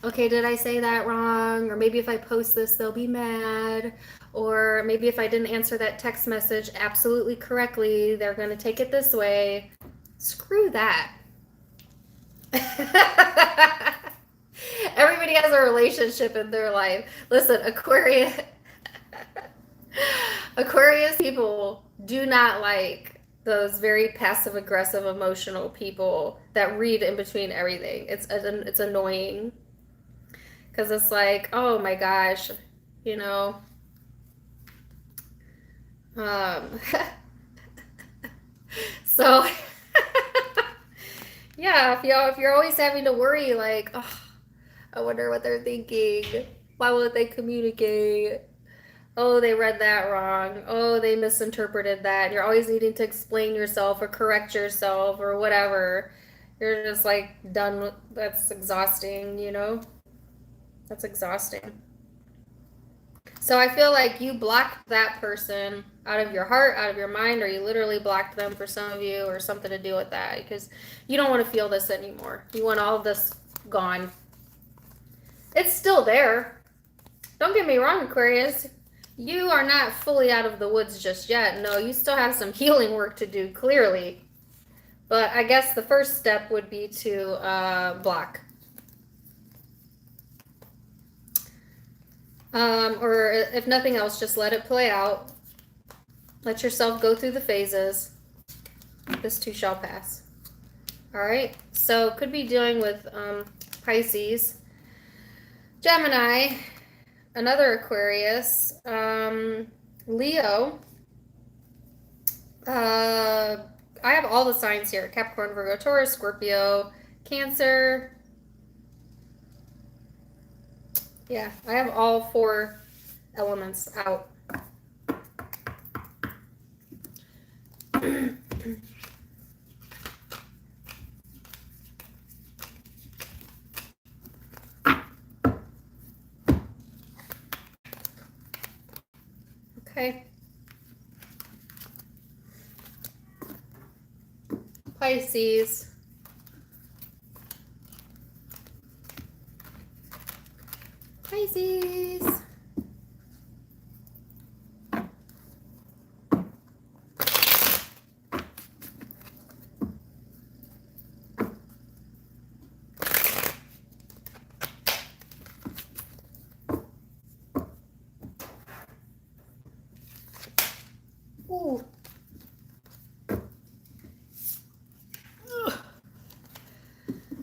A: okay, did I say that wrong? Or maybe if I post this, they'll be mad. Or maybe if I didn't answer that text message absolutely correctly, they're going to take it this way. Screw that. Everybody has a relationship in their life. Listen, Aquarius people do not like those very passive aggressive emotional people that read in between everything. It's annoying because it's like, oh my gosh, you know. Um, so yeah, if you're always having to worry, like, oh, I wonder what they're thinking. Why won't they communicate? Oh, they read that wrong. Oh, they misinterpreted that. You're always needing to explain yourself or correct yourself or whatever. You're just like done with, that's exhausting, you know? That's exhausting. So I feel like you blocked that person out of your heart, out of your mind, or you literally blocked them for some of you or something to do with that because you don't want to feel this anymore. You want all of this gone. It's still there. Don't get me wrong, Aquarius. You are not fully out of the woods just yet. No, you still have some healing work to do, clearly. But I guess the first step would be to block. Or if nothing else, just let it play out. Let yourself go through the phases. This too shall pass. All right. So could be dealing with Pisces, Gemini, another Aquarius, Leo. I have all the signs here: Capricorn, Virgo, Taurus, Scorpio, Cancer. Yeah, I have all 4 elements out. Okay. Pisces. Pisces. Ooh.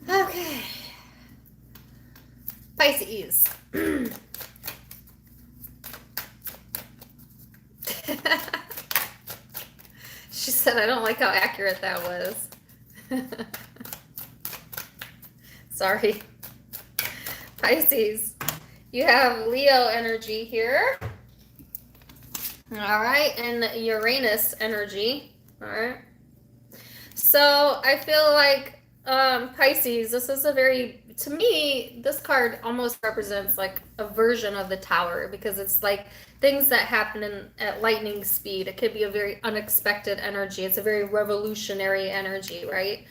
A: Okay. Pisces. She said, I don't like how accurate that was. Sorry. Pisces. You have Leo energy here. All right. And Uranus energy. All right. So I feel like Pisces, this is a very, to me, this card almost represents like a version of the Tower because it's like things that happen at lightning speed. It could be a very unexpected energy. It's a very revolutionary energy, right?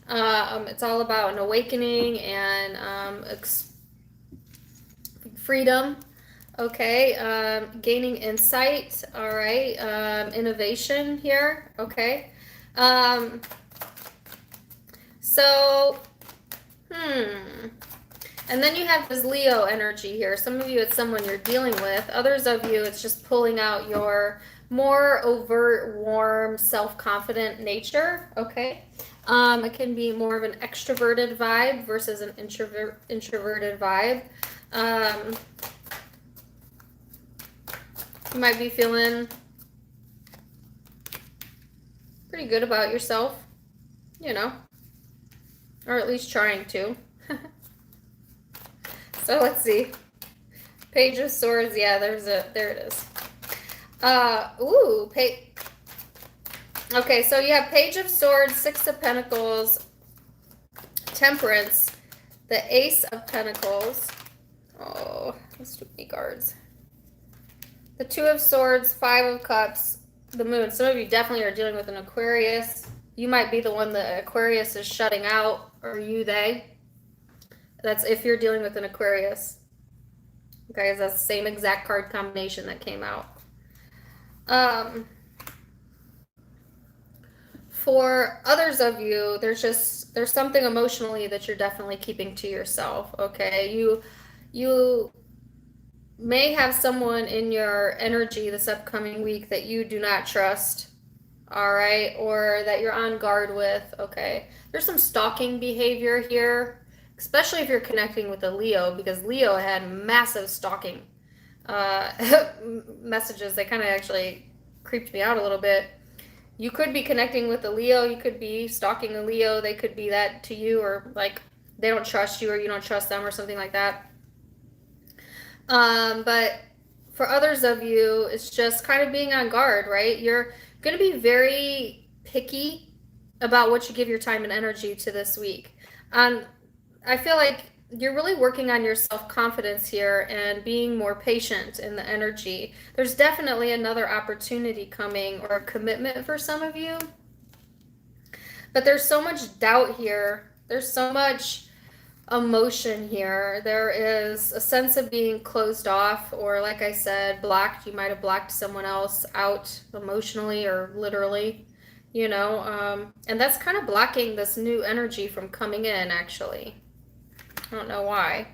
A: It's all about an awakening and freedom. Okay. Gaining insight. All right. Innovation here. Okay. And then you have this Leo energy here. Some of you, it's someone you're dealing with. Others of you, it's just pulling out your more overt, warm, self-confident nature, okay? It can be more of an extroverted vibe versus an introverted vibe. You might be feeling pretty good about yourself, you know, or at least trying to. So let's see. Page of Swords. Yeah, there it is. Okay, so you have Page of Swords, 6 of Pentacles, Temperance, the Ace of Pentacles. Oh, that's too many cards. The 2 of Swords, 5 of Cups, the Moon. Some of you definitely are dealing with an Aquarius. You might be the one that Aquarius is shutting out, or you, they. That's if you're dealing with an Aquarius. Okay, that's the same exact card combination that came out. For others of you, there's something emotionally that you're definitely keeping to yourself. Okay, you may have someone in your energy this upcoming week that you do not trust, all right, or that you're on guard with. Okay, there's some stalking behavior here, especially if you're connecting with a Leo, because Leo had massive stalking messages. They kind of actually creeped me out a little bit. You could be connecting with a Leo, you could be stalking a Leo, they could be that to you, or like they don't trust you or you don't trust them or something like that. But for others of you, it's just kind of being on guard, right? You're going to be very picky about what you give your time and energy to this week. I feel like you're really working on your self-confidence here and being more patient in the energy. There's definitely another opportunity coming or a commitment for some of you. But there's so much doubt here. There's so much emotion here. There is a sense of being closed off, or like I said, blocked. You might have blocked someone else out emotionally or literally, you know, and that's kind of blocking this new energy from coming in, actually. I don't know why.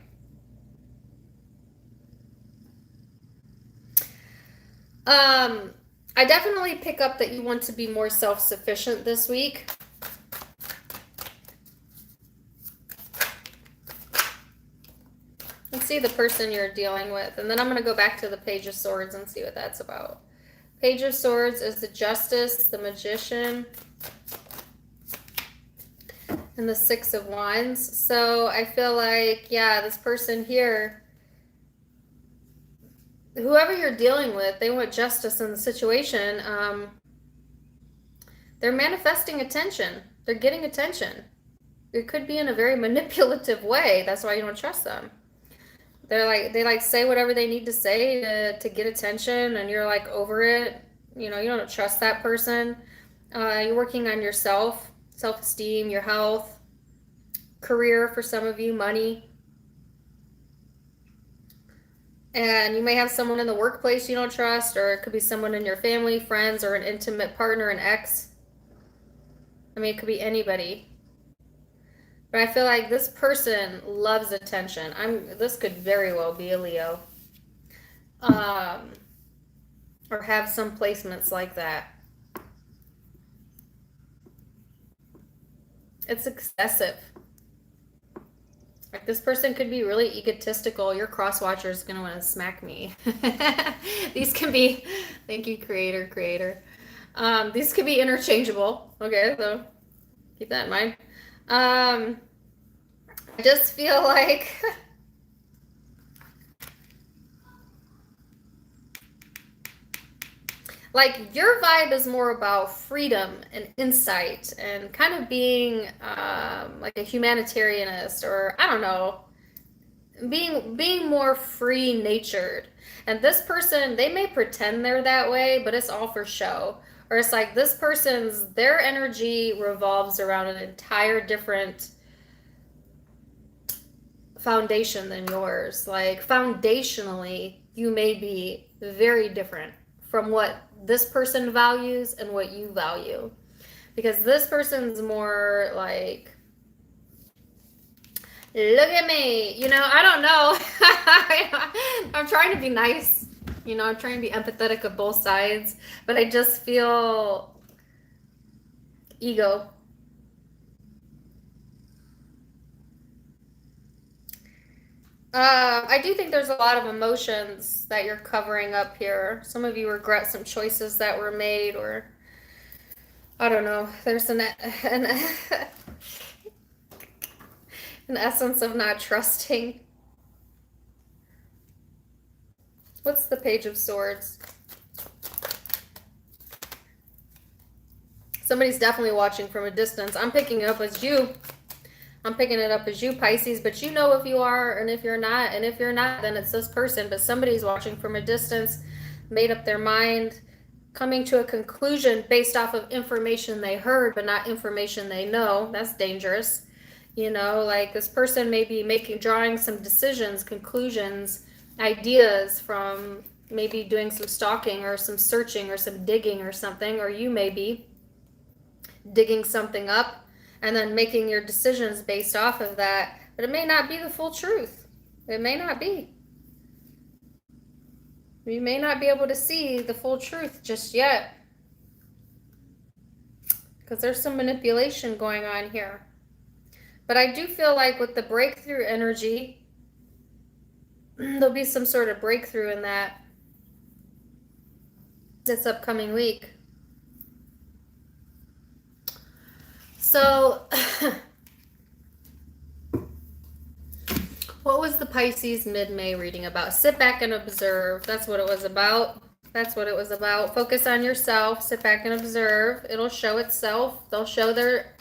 A: I definitely pick up that you want to be more self-sufficient this week. Let's see the person you're dealing with, and then I'm going to go back to the Page of Swords and see what that's about. Page of Swords is the Justice, the Magician, and the Six of Wands. So I feel like, yeah, this person here, whoever you're dealing with, they want justice in the situation. They're manifesting attention. They're getting attention. It could be in a very manipulative way. That's why you don't trust them. They say whatever they need to say to get attention, and you're like over it. You know, you don't trust that person. You're working on yourself, self-esteem, your health, career for some of you, money. And you may have someone in the workplace you don't trust, or it could be someone in your family, friends, or an intimate partner, an ex. I mean, it could be anybody. But I feel like this person loves attention. This could very well be a Leo. Or have some placements like that. It's excessive. Like, this person could be really egotistical. Your cross watcher is going to want to smack me. These can be, thank you, creator. These could be interchangeable. Okay, so keep that in mind. I just feel like like your vibe is more about freedom and insight and kind of being like a humanitarianist, or I don't know, being more free natured. And this person, they may pretend they're that way, but it's all for show. Or it's like this person's, their energy revolves around an entire different foundation than yours. Like, foundationally, you may be very different from what this person values and what you value. Because this person's more like, look at me, you know, I don't know. I'm trying to be nice, you know, I'm trying to be empathetic of both sides, but I just feel ego. I do think there's a lot of emotions that you're covering up here. Some of you regret some choices that were made, or I don't know. There's an essence of not trusting. What's the Page of Swords? Somebody's definitely watching from a distance. I'm picking it up as you. I'm picking it up as you, Pisces, but you know if you are and if you're not. And if you're not, then it's this person. But somebody's watching from a distance, made up their mind, coming to a conclusion based off of information they heard, but not information they know. That's dangerous. You know, like this person may be drawing some decisions, conclusions, ideas from maybe doing some stalking or some searching or some digging or something, or you may be digging something up and then making your decisions based off of that, but it may not be the full truth. It may not be. You may not be able to see the full truth just yet, because there's some manipulation going on here. But I do feel like with the breakthrough energy, there'll be some sort of breakthrough in that this upcoming week. So, what was the Pisces mid-May reading about? Sit back and observe. That's what it was about. That's what it was about. Focus on yourself. Sit back and observe. It'll show itself. They'll show their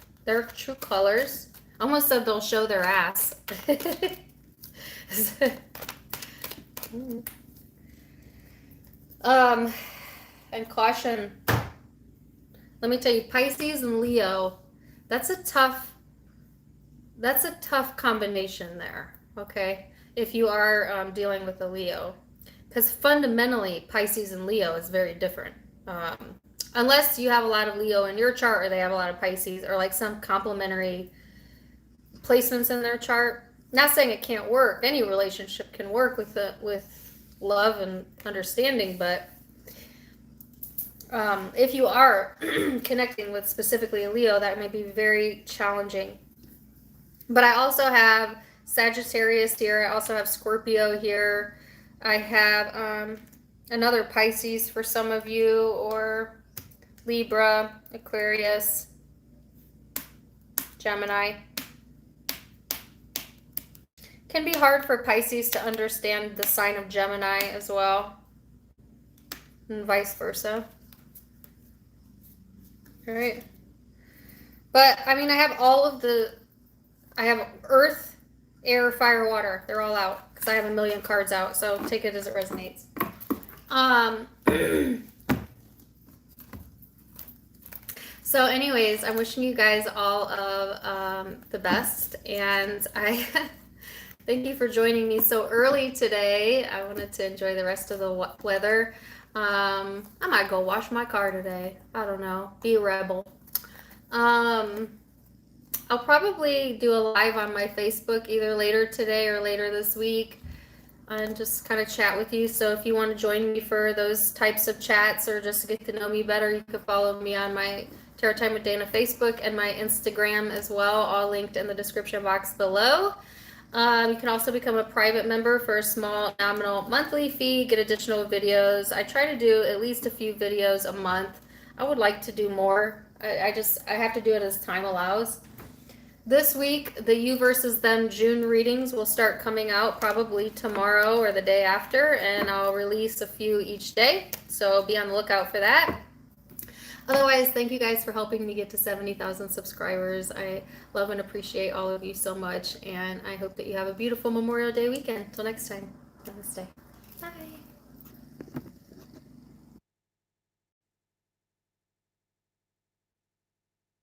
A: true colors. I almost said they'll show their ass. And caution. Let me tell you, Pisces and Leo, that's a tough combination there, okay? If you are dealing with a Leo. Because fundamentally, Pisces and Leo is very different. Unless you have a lot of Leo in your chart, or they have a lot of Pisces, or like some complementary placements in their chart. Not saying it can't work. Any relationship can work with love and understanding, but if you are connecting with specifically a Leo, that may be very challenging. But I also have Sagittarius here. I also have Scorpio here. I have another Pisces for some of you, or Libra, Aquarius, Gemini. Can be hard for Pisces to understand the sign of Gemini as well, and vice versa. All right. But I mean, I have earth, air, fire, water. They're all out because I have a million cards out. So take it as it resonates. So anyways, I'm wishing you guys all of the best, and I thank you for joining me so early today. I wanted to enjoy the rest of the weather. I might go wash my car today. I don't know. Be a rebel. I'll probably do a live on my Facebook either later today or later this week and just kind of chat with you. So if you want to join me for those types of chats or just to get to know me better, you can follow me on my Tarot Time with Dana Facebook and my Instagram as well, all linked in the description box below. You can also become a private member for a small nominal monthly fee, get additional videos. I try to do at least a few videos a month. I would like to do more. I have to do it as time allows. This week, the You versus Them June readings will start coming out probably tomorrow or the day after, and I'll release a few each day, so be on the lookout for that. Otherwise, thank you guys for helping me get to 70,000 subscribers. I love and appreciate all of you so much, and I hope that you have a beautiful Memorial Day weekend. Till next time, namaste. Bye.